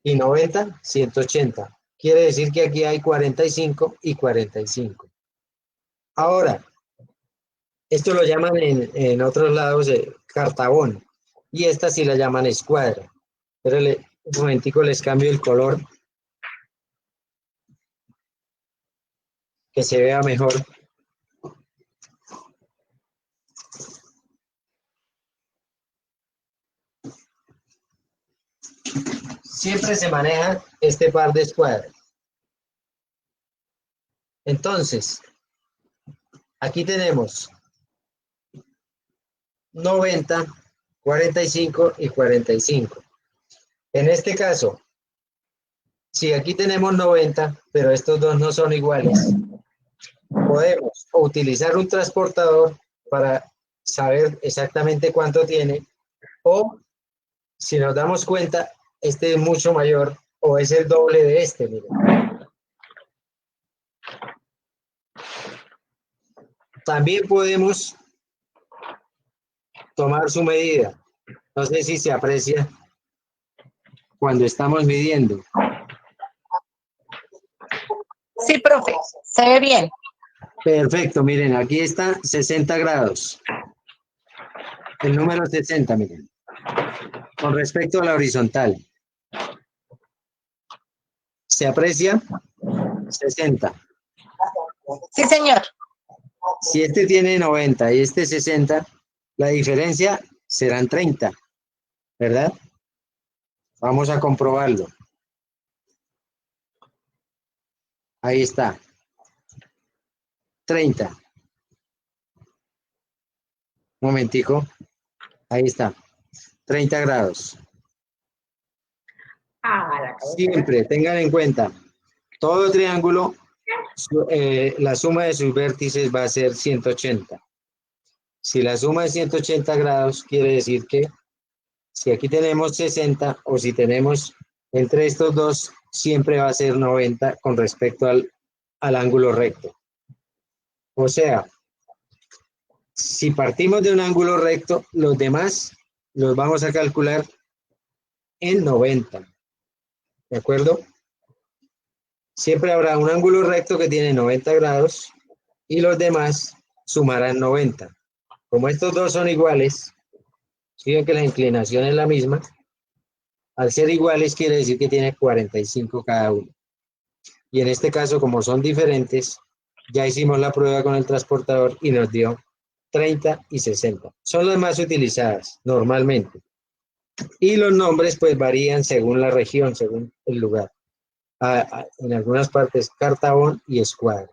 y 90, 180. Quiere decir que aquí hay 45 y 45. Ahora, esto lo llaman en otros lados cartabón. Y esta sí la llaman escuadra. Pero un momentico les cambio el color. Que se vea mejor. Siempre se maneja este par de escuadras. Entonces, aquí tenemos 90, 45 y 45. En este caso, si aquí tenemos 90, pero estos dos no son iguales, podemos utilizar un transportador para saber exactamente cuánto tiene, o si nos damos cuenta, este es mucho mayor o es el doble de este, miren. También podemos tomar su medida. No sé si se aprecia cuando estamos midiendo. Sí, profe, se ve bien. Perfecto, miren, aquí está 60 grados. El número 60, miren. Con respecto a la horizontal. ¿Se aprecia? 60. Sí, señor. Si este tiene 90 y este 60, la diferencia serán 30, ¿verdad? Vamos a comprobarlo. Ahí está. 30. Un momentico. Ahí está. 30 grados. Siempre tengan en cuenta, todo triángulo, la suma de sus vértices va a ser 180. Si la suma es 180 grados, quiere decir que si aquí tenemos 60 o si tenemos entre estos dos, siempre va a ser 90 con respecto al ángulo recto. O sea, si partimos de un ángulo recto, los demás los vamos a calcular en 90. ¿De acuerdo? Siempre habrá un ángulo recto que tiene 90 grados y los demás sumarán 90. Como estos dos son iguales, siguen que la inclinación es la misma. Al ser iguales quiere decir que tiene 45 cada uno. Y en este caso, como son diferentes, ya hicimos la prueba con el transportador y nos dio 30 y 60. Son las más utilizadas normalmente. Y los nombres pues varían según la región, según el lugar. En algunas partes cartabón y escuadra.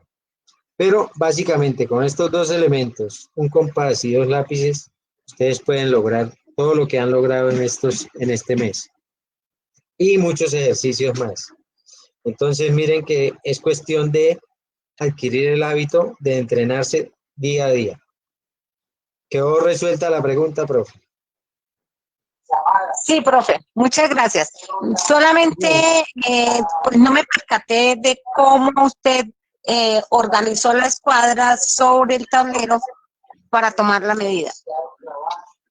Pero básicamente con estos dos elementos, un compás y dos lápices, ustedes pueden lograr todo lo que han logrado en este mes. Y muchos ejercicios más. Entonces miren que es cuestión de adquirir el hábito de entrenarse día a día. ¿Quedó resuelta la pregunta, profe? Sí, profe, muchas gracias. Solamente pues no me percaté de cómo usted organizó la escuadra sobre el tablero para tomar la medida.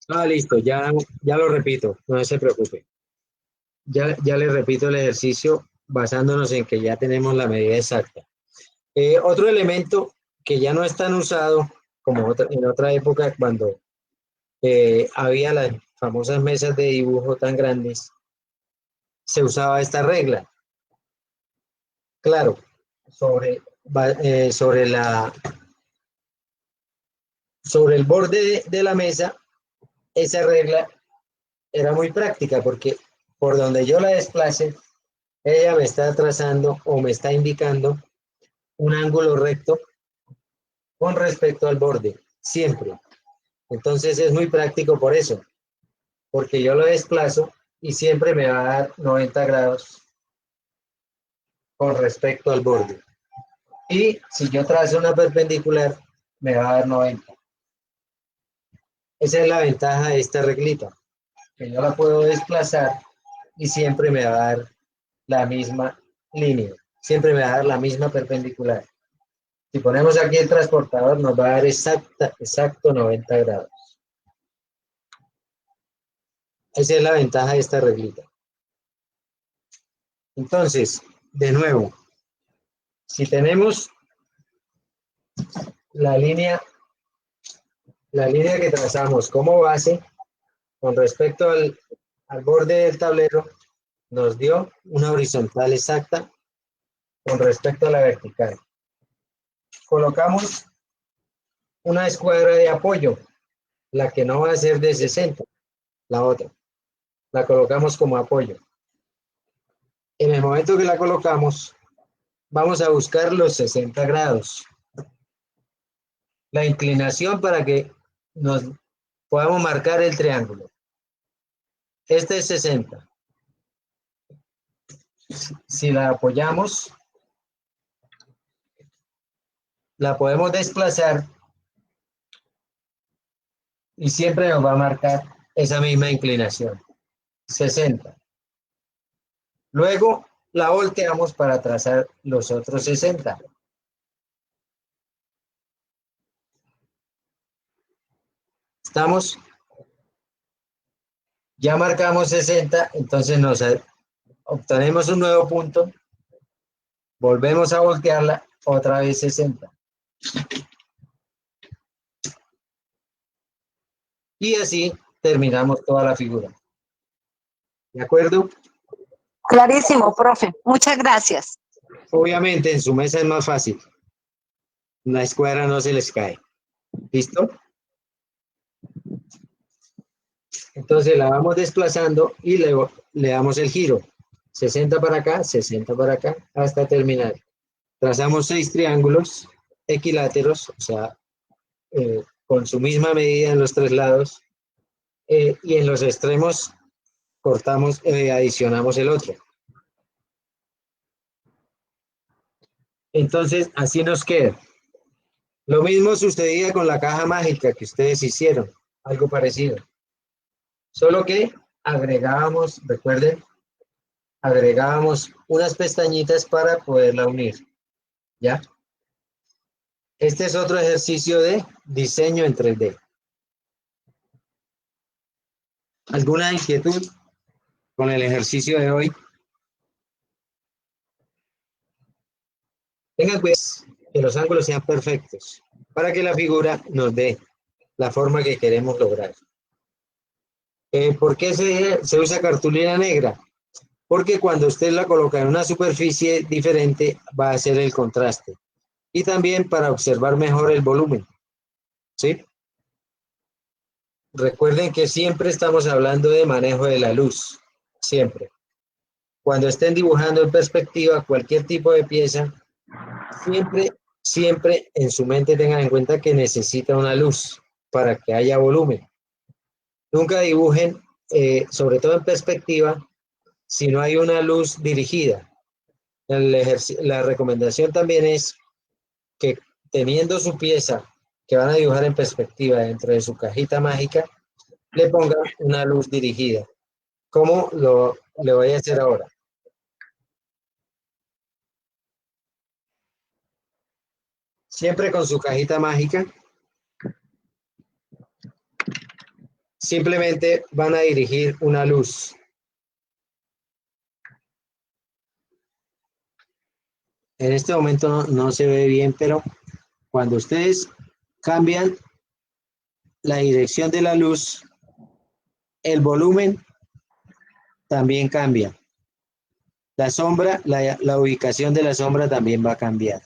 Ah, listo, ya lo repito, no se preocupe. Ya le repito el ejercicio basándonos en que ya tenemos la medida exacta. Otro elemento que ya no es tan usado como en otra época cuando había las famosas mesas de dibujo tan grandes, se usaba esta regla. Claro, sobre, sobre sobre el borde de la mesa, esa regla era muy práctica porque por donde yo la desplace, ella me está trazando o me está indicando un ángulo recto con respecto al borde, siempre. Entonces es muy práctico por eso, porque yo lo desplazo y siempre me va a dar 90 grados con respecto al borde. Y si yo trazo una perpendicular, me va a dar 90. Esa es la ventaja de esta reglita, que yo la puedo desplazar y siempre me va a dar la misma línea, siempre me va a dar la misma perpendicular. Si ponemos aquí el transportador, nos va a dar exacto 90 grados. Esa es la ventaja de esta reglita. Entonces, de nuevo, si tenemos la línea que trazamos como base con respecto al borde del tablero, nos dio una horizontal exacta con respecto a la vertical. Colocamos una escuadra de apoyo, la que no va a ser de 60, la otra. La colocamos como apoyo. En el momento que la colocamos, vamos a buscar los 60 grados. La inclinación para que nos podamos marcar el triángulo. Este es 60. Si la apoyamos, la podemos desplazar y siempre nos va a marcar esa misma inclinación, 60. Luego la volteamos para trazar los otros 60. ¿Estamos? Ya marcamos 60, entonces nos obtenemos un nuevo punto, volvemos a voltearla, otra vez 60. Y así terminamos toda la figura. ¿De acuerdo? Clarísimo, profe. Muchas gracias. Obviamente en su mesa es más fácil. La escuadra no se les cae. ¿Listo? Entonces la vamos desplazando y le damos el giro. 60 para acá, 60 para acá, hasta terminar. Trazamos 6 triángulos equiláteros, o sea, con su misma medida en los 3 lados, y en los extremos cortamos, adicionamos el otro. Entonces, así nos queda. Lo mismo sucedía con la caja mágica que ustedes hicieron, algo parecido. Solo que agregábamos, recuerden, agregábamos unas pestañitas para poderla unir. ¿Ya? Este es otro ejercicio de diseño en 3D. ¿Alguna inquietud con el ejercicio de hoy? Tengan cuidado que los ángulos sean perfectos para que la figura nos dé la forma que queremos lograr. ¿Por qué se usa cartulina negra? Porque cuando usted la coloca en una superficie diferente va a hacer el contraste. Y también para observar mejor el volumen. ¿Sí? Recuerden que siempre estamos hablando de manejo de la luz. Siempre. Cuando estén dibujando en perspectiva cualquier tipo de pieza, siempre en su mente tengan en cuenta que necesita una luz para que haya volumen. Nunca dibujen, sobre todo en perspectiva, si no hay una luz dirigida. La recomendación también es que teniendo su pieza que van a dibujar en perspectiva dentro de su cajita mágica, le pongan una luz dirigida, como le voy a hacer ahora. Siempre con su cajita mágica, simplemente van a dirigir una luz. En este momento no se ve bien, pero cuando ustedes cambian la dirección de la luz, el volumen también cambia. La sombra, la ubicación de la sombra también va a cambiar.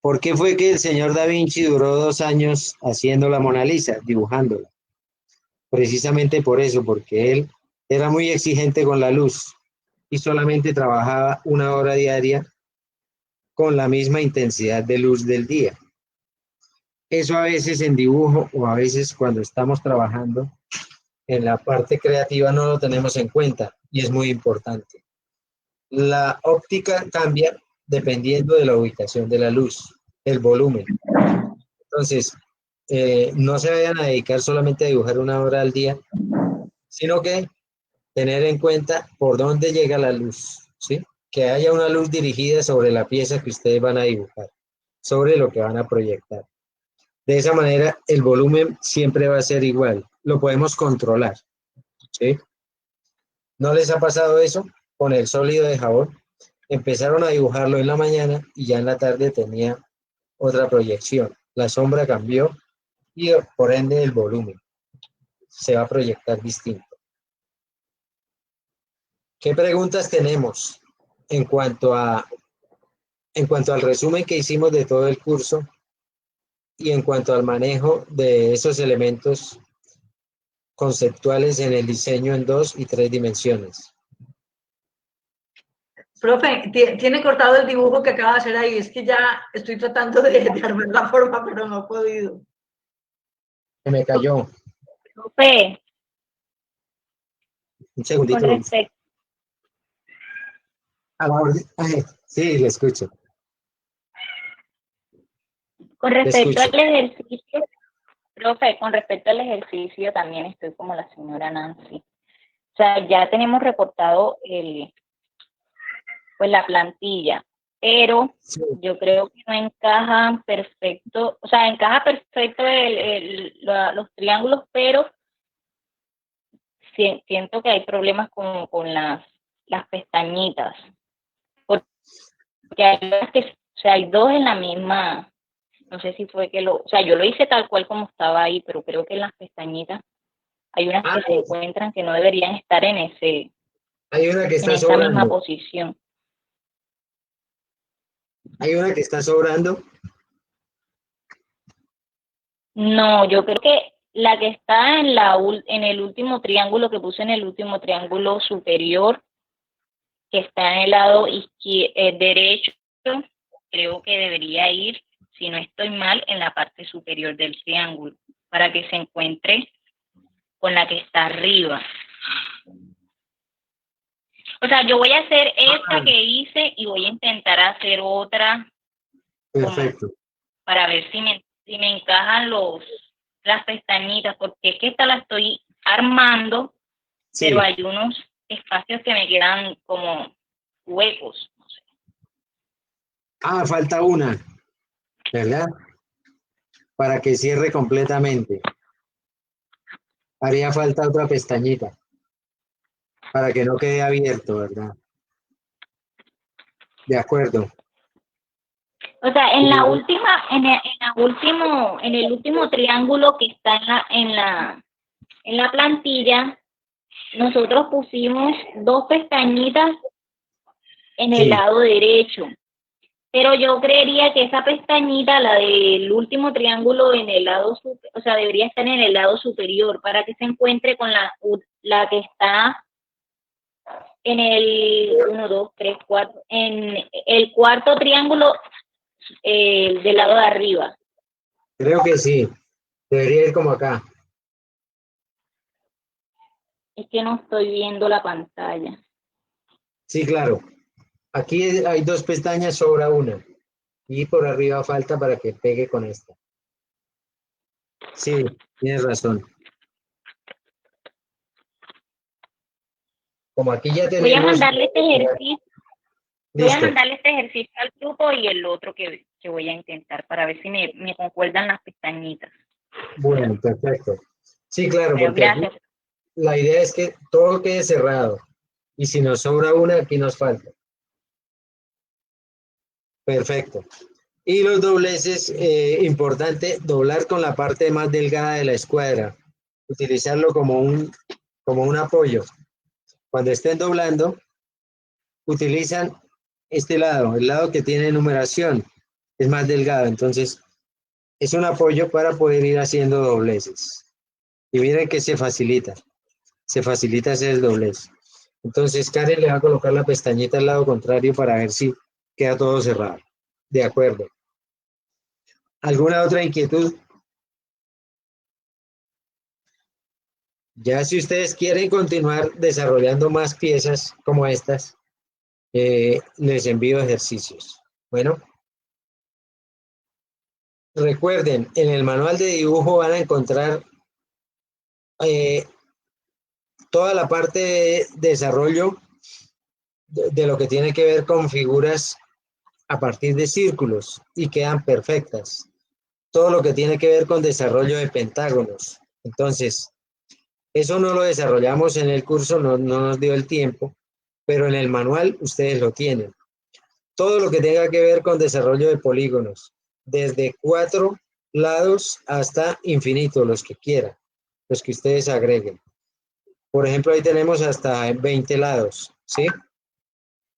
¿Por qué fue que el señor Da Vinci duró 2 años haciendo la Mona Lisa, dibujándola? Precisamente por eso, porque él era muy exigente con la luz y solamente trabajaba 1 hora diaria con la misma intensidad de luz del día. Eso a veces en dibujo o a veces cuando estamos trabajando en la parte creativa no lo tenemos en cuenta y es muy importante. La óptica cambia dependiendo de la ubicación de la luz, el volumen. Entonces, no se vayan a dedicar solamente a dibujar 1 hora al día, sino que tener en cuenta por dónde llega la luz, ¿sí? Que haya una luz dirigida sobre la pieza que ustedes van a dibujar, sobre lo que van a proyectar. De esa manera, el volumen siempre va a ser igual, lo podemos controlar, ¿sí? ¿No les ha pasado eso con el sólido de jabón? Empezaron a dibujarlo en la mañana y ya en la tarde tenía otra proyección. La sombra cambió y por ende el volumen se va a proyectar distinto. ¿Qué preguntas tenemos en cuanto al resumen que hicimos de todo el curso y en cuanto al manejo de esos elementos conceptuales en el diseño en 2 y 3 dimensiones? Profe, tiene cortado el dibujo que acaba de hacer ahí. Es que ya estoy tratando de armar la forma, pero no he podido. Se me cayó. Profe, Un segundito. con respecto, A la orden. Ay, sí, le escucho. con Le respecto escucho. al ejercicio, profe, con respecto al ejercicio también estoy como la señora Nancy. O sea, ya tenemos reportado pues la plantilla, pero Sí. yo creo que no encajan perfecto, o sea, encaja perfecto los triángulos, pero siento que hay problemas con las pestañitas, porque hay unas que, o sea, hay dos en la misma, no sé si fue que o sea, yo lo hice tal cual como estaba ahí, pero creo que en las pestañitas hay unas que se encuentran que no deberían estar en Hay una que está esa misma sobrando. posición. Hay una que está sobrando. No, yo creo que la que está en el último triángulo que puse en el último triángulo superior, que está en el lado derecho, creo que debería ir, si no estoy mal, en la parte superior del triángulo, para que se encuentre con la que está arriba. O sea, yo voy a hacer esta que hice y voy a intentar hacer otra. Perfecto. Para ver si me encajan las pestañitas, porque es que esta la estoy armando, Sí. pero hay unos espacios que me quedan como huecos. No sé. Ah, falta una, ¿verdad? Para que cierre completamente. Haría falta otra pestañita para que no quede abierto, ¿verdad? De acuerdo. O sea, en la última, en el último triángulo que está en la plantilla, nosotros pusimos 2 pestañitas en el lado derecho. Pero yo creería que esa pestañita, la del último triángulo en el lado, o sea, debería estar en el lado superior para que se encuentre con la que está en el 1, 2, 3, 4, en el cuarto triángulo del lado de arriba. Creo que sí. Debería ir como acá. Es que no estoy viendo la pantalla. Sí, claro. Aquí hay 2 pestañas, sobra una. Y por arriba falta para que pegue con esta. Sí, tienes razón. Como aquí ya tenemos... Voy a mandarle este ejercicio. Voy a Listo. mandarle este ejercicio al grupo y el otro que voy a intentar para ver si me concuerdan las pestañitas. Bueno, perfecto. Sí, claro, Pero porque aquí gracias. la idea es que todo quede cerrado. Y si nos sobra una, aquí nos falta. Perfecto. Y los dobleces, importante, doblar con la parte más delgada de la escuadra. Utilizarlo como un apoyo. Cuando estén doblando, utilizan este lado, el lado que tiene numeración, es más delgado. Entonces, es un apoyo para poder ir haciendo dobleces. Y miren que se facilita hacer el doblez. Entonces, Karen le va a colocar la pestañita al lado contrario para ver si queda todo cerrado. De acuerdo. ¿Alguna otra inquietud? Ya si ustedes quieren continuar desarrollando más piezas como estas, les envío ejercicios. Bueno, recuerden, en el manual de dibujo van a encontrar eh, toda la parte de desarrollo de lo que tiene que ver con figuras a partir de círculos y quedan perfectas. Todo lo que tiene que ver con desarrollo de pentágonos. Entonces, eso no lo desarrollamos en el curso, no nos dio el tiempo, pero en el manual ustedes lo tienen. Todo lo que tenga que ver con desarrollo de polígonos, desde 4 lados hasta infinito, los que quieran, los que ustedes agreguen. Por ejemplo, ahí tenemos hasta 20 lados, ¿sí?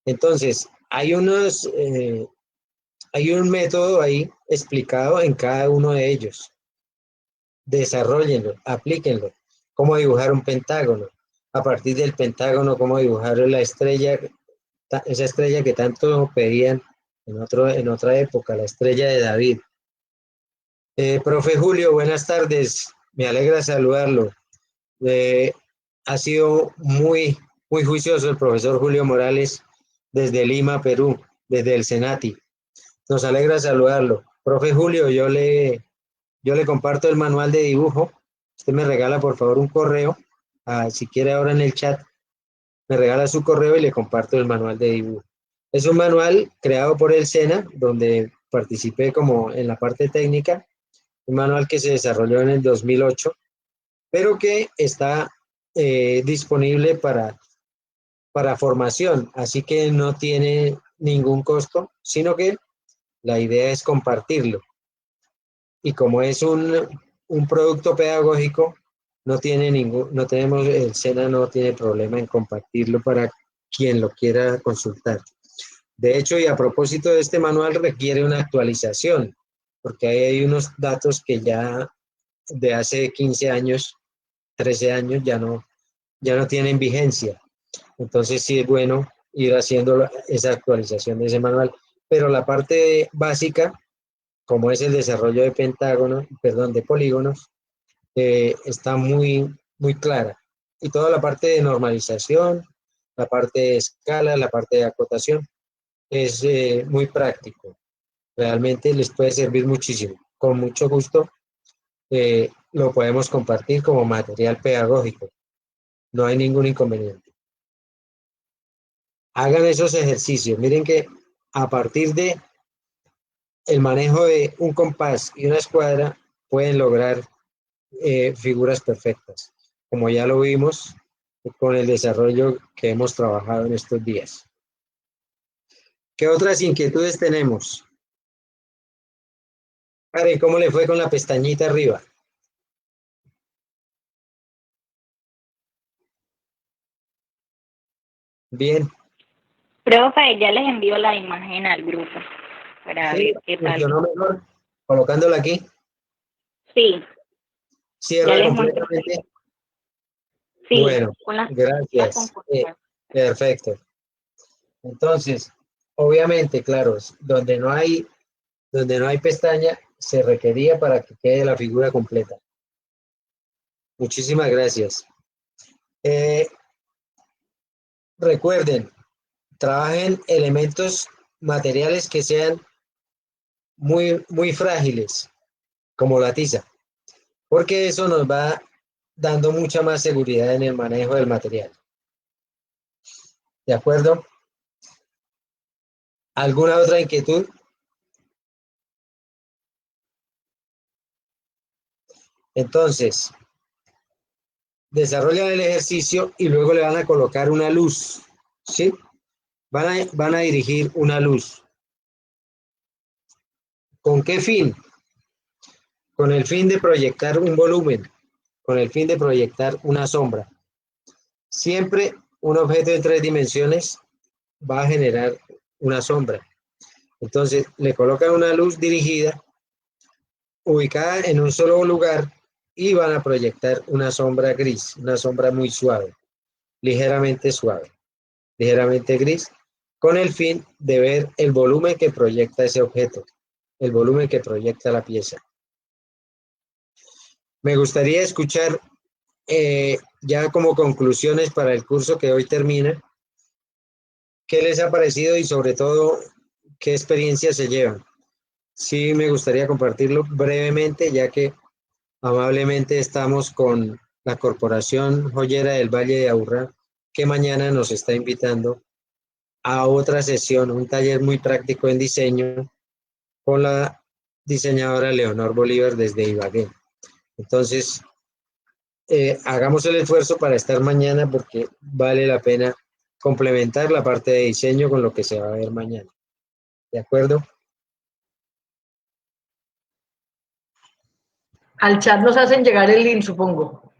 Entonces, hay un método ahí explicado en cada uno de ellos. Desarróllenlo, aplíquenlo. Cómo dibujar un pentágono. A partir del pentágono, cómo dibujar la estrella, esa estrella que tanto pedían en otra época, la estrella de David. Profe Julio, buenas tardes. Me alegra saludarlo. Eh, Ha sido muy juicioso el profesor Julio Morales desde Lima, Perú, desde el Senati. Nos alegra saludarlo. Profe Julio, yo le comparto el manual de dibujo. Usted me regala, por favor, un correo. Si quiere ahora en el chat, me regala su correo y le comparto el manual de dibujo. Es un manual creado por el SENA, donde participé como en la parte técnica. Un manual que se desarrolló en el 2008, pero que está disponible para formación. Así que no tiene ningún costo, sino que la idea es compartirlo. Y como es un producto pedagógico, no tenemos, el SENA no tiene problema en compartirlo para quien lo quiera consultar. De hecho, y a propósito de este manual, requiere una actualización, porque ahí hay unos datos que ya de hace 15 años, 13 años, ya no tienen vigencia. Entonces sí es bueno ir haciendo esa actualización de ese manual. Pero la parte básica, como es el desarrollo de de polígonos, está muy clara. Y toda la parte de normalización, la parte de escala, la parte de acotación, es muy práctico. Realmente les puede servir muchísimo. Con mucho gusto lo podemos compartir como material pedagógico. No hay ningún inconveniente. Hagan esos ejercicios. Miren que a partir de el manejo de un compás y una escuadra pueden lograr figuras perfectas, como ya lo vimos con el desarrollo que hemos trabajado en estos días. ¿Qué otras inquietudes tenemos? Karen, ¿cómo le fue con la pestañita arriba? Bien. Profe, ya les envío la imagen al grupo para Sí, ver qué tal. funcionó mejor colocándola aquí. Sí, ya Cierra les muestro. completamente. Sí, Bueno, con las gracias. Perfecto. Entonces, obviamente, claro, donde no hay pestaña, se requería para que quede la figura completa. Muchísimas gracias. Recuerden, trabajen elementos materiales que sean muy frágiles, como la tiza, porque eso nos va dando mucha más seguridad en el manejo del material. ¿De acuerdo? ¿Alguna otra inquietud? Entonces, desarrollan el ejercicio y luego le van a colocar una luz, ¿sí? Van a dirigir una luz. ¿Con qué fin? Con el fin de proyectar un volumen, con el fin de proyectar una sombra. Siempre un objeto en 3 dimensiones va a generar una sombra. Entonces, le colocan una luz dirigida, ubicada en un solo lugar, y van a proyectar una sombra gris, una sombra muy suave, ligeramente gris, con el fin de ver el volumen que proyecta ese objeto, el volumen que proyecta la pieza. Me gustaría escuchar ya como conclusiones para el curso que hoy termina, ¿qué les ha parecido y sobre todo qué experiencias se llevan? Sí, me gustaría compartirlo brevemente, ya que amablemente estamos con la Corporación Joyera del Valle de Aburrá, que mañana nos está invitando a otra sesión, un taller muy práctico en diseño con la diseñadora Leonor Bolívar desde Ibagué. Entonces, hagamos el esfuerzo para estar mañana porque vale la pena complementar la parte de diseño con lo que se va a ver mañana. ¿De acuerdo? Al chat nos hacen llegar el link, supongo.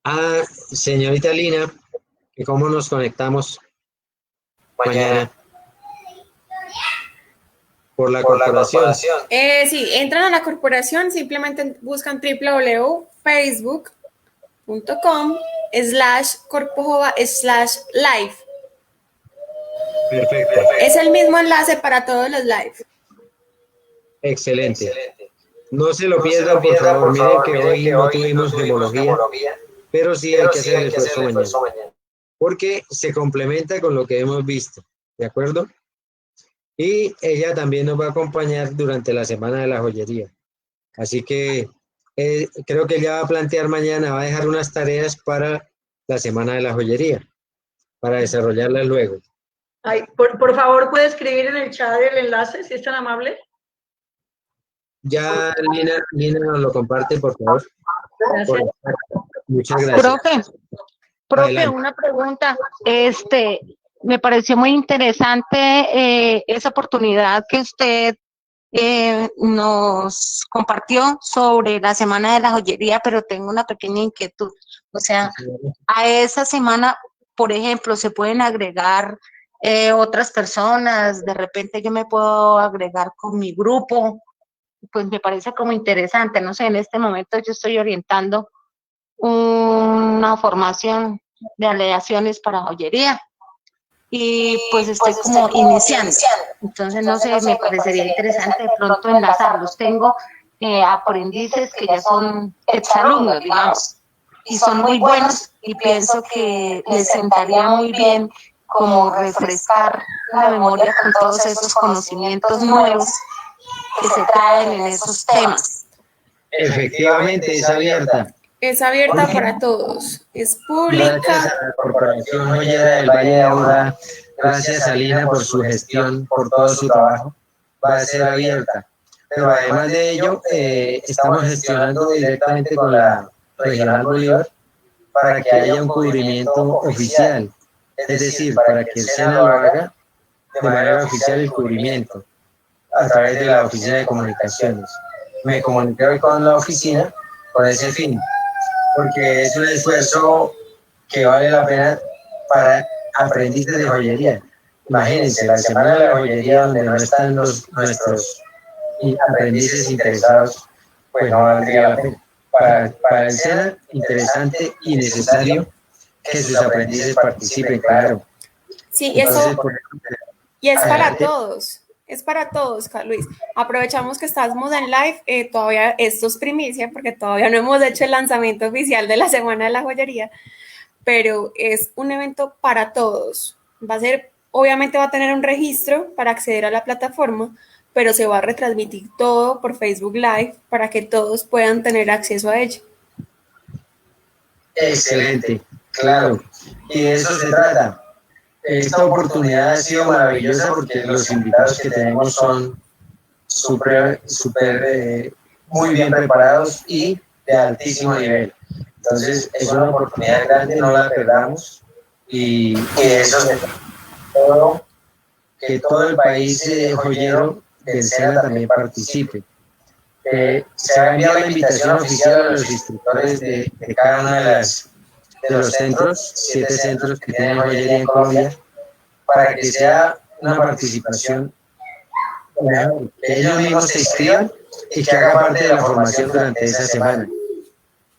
Ah, señorita Lina, ¿y cómo nos conectamos mañana? Por la corporación. Sí, entran a la corporación, simplemente buscan www.facebook.com/corpojova/live. Perfecto. Es el mismo enlace para todos los live. Excelente. No se lo pierdan, por favor. Miren que hoy no tuvimos gemología, pero sí hay que hacer el esfuerzo mañana. Porque se complementa con lo que hemos visto. ¿De acuerdo? Y ella también nos va a acompañar durante la Semana de la Joyería. Así que creo que ella va a plantear mañana, va a dejar unas tareas para la Semana de la Joyería, para desarrollarlas luego. Ay, por favor, ¿puede escribir en el chat el enlace, si es tan amable? Ya Lina nos lo comparte, por favor. Gracias. Muchas gracias. Profe, Adelante. una pregunta. Me pareció muy interesante esa oportunidad que usted nos compartió sobre la Semana de la Joyería, pero tengo una pequeña inquietud. O sea, a esa semana, por ejemplo, se pueden agregar otras personas, de repente yo me puedo agregar con mi grupo, pues me parece como interesante. No sé, en este momento yo estoy orientando una formación de aleaciones para joyería y pues estoy como iniciando, entonces no sé, me parecería interesante de pronto enlazarlos. Tengo aprendices que ya son exalumnos, digamos, y son muy buenos y pienso que les sentaría muy bien como refrescar la memoria con todos esos conocimientos nuevos que se traen en esos temas. Efectivamente, es abierta. Es abierta para todos, es Gracias pública. a la Corporación Joyera del Valle de Aburrá, gracias a Lina por su gestión, por todo su trabajo, va a ser abierta. Pero además de ello, estamos gestionando directamente con la Regional Bolívar para que haya un cubrimiento oficial, es decir, para que el SENA lo haga de manera oficial el cubrimiento a través de la Oficina de Comunicaciones. Me comuniqué hoy con la oficina con ese fin, porque es un esfuerzo que vale la pena para aprendices de joyería. Imagínense, la Semana de la Joyería donde no están nuestros aprendices interesados, pues no valdría la pena. Para el SENA, interesante y necesario que sus aprendices participen, claro. Sí, y Entonces, eso, y es para todos. Es para todos, Carlos Luis. Aprovechamos que estamos en live, todavía esto es primicia porque todavía no hemos hecho el lanzamiento oficial de la Semana de la Joyería, pero es un evento para todos. Va a ser, obviamente va a tener un registro para acceder a la plataforma, pero se va a retransmitir todo por Facebook Live para que todos puedan tener acceso a ello. Excelente, claro. Y de eso se trata. Esta oportunidad ha sido maravillosa porque los invitados que tenemos son muy bien preparados y de altísimo nivel. Entonces, es una oportunidad grande, no la perdamos. Y eso se que todo el país joyero del SENA también participe. Se va a enviar la invitación oficial a los instructores de cada uno de los centros, 7 centros que tienen joyería en Colombia, para que sea una participación, que ellos mismos se inscriban y que haga parte de la formación durante esa semana.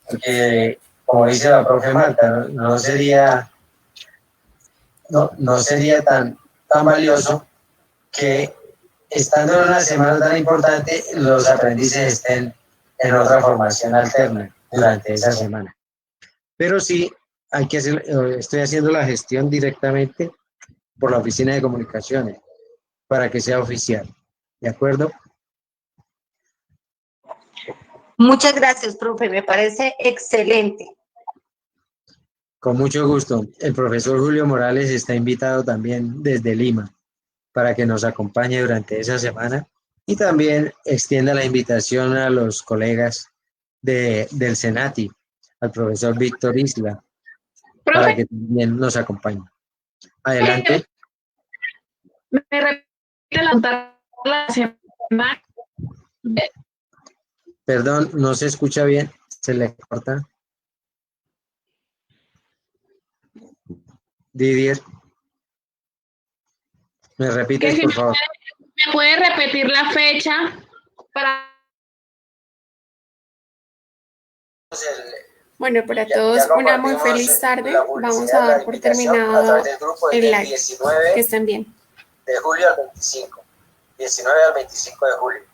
Porque, como dice la profe Marta, no sería tan valioso que estando en una semana tan importante, los aprendices estén en otra formación alterna durante esa semana. Pero sí, hay que hacer, estoy haciendo la gestión directamente por la Oficina de Comunicaciones para que sea oficial. ¿De acuerdo? Muchas gracias, profe. Me parece excelente. Con mucho gusto. El profesor Julio Morales está invitado también desde Lima para que nos acompañe durante esa semana y también extienda la invitación a los colegas del Senati, al profesor Víctor Isla, para que también nos acompañe. Adelante. Me repite la semana. Perdón, no se escucha bien, se le corta. Didier, ¿me repites, por favor? ¿Me puede repetir la fecha para? Bueno, para todos una muy feliz tarde. Vamos a dar por terminado el live. Que estén bien. De julio al 25. 19 al 25 de julio.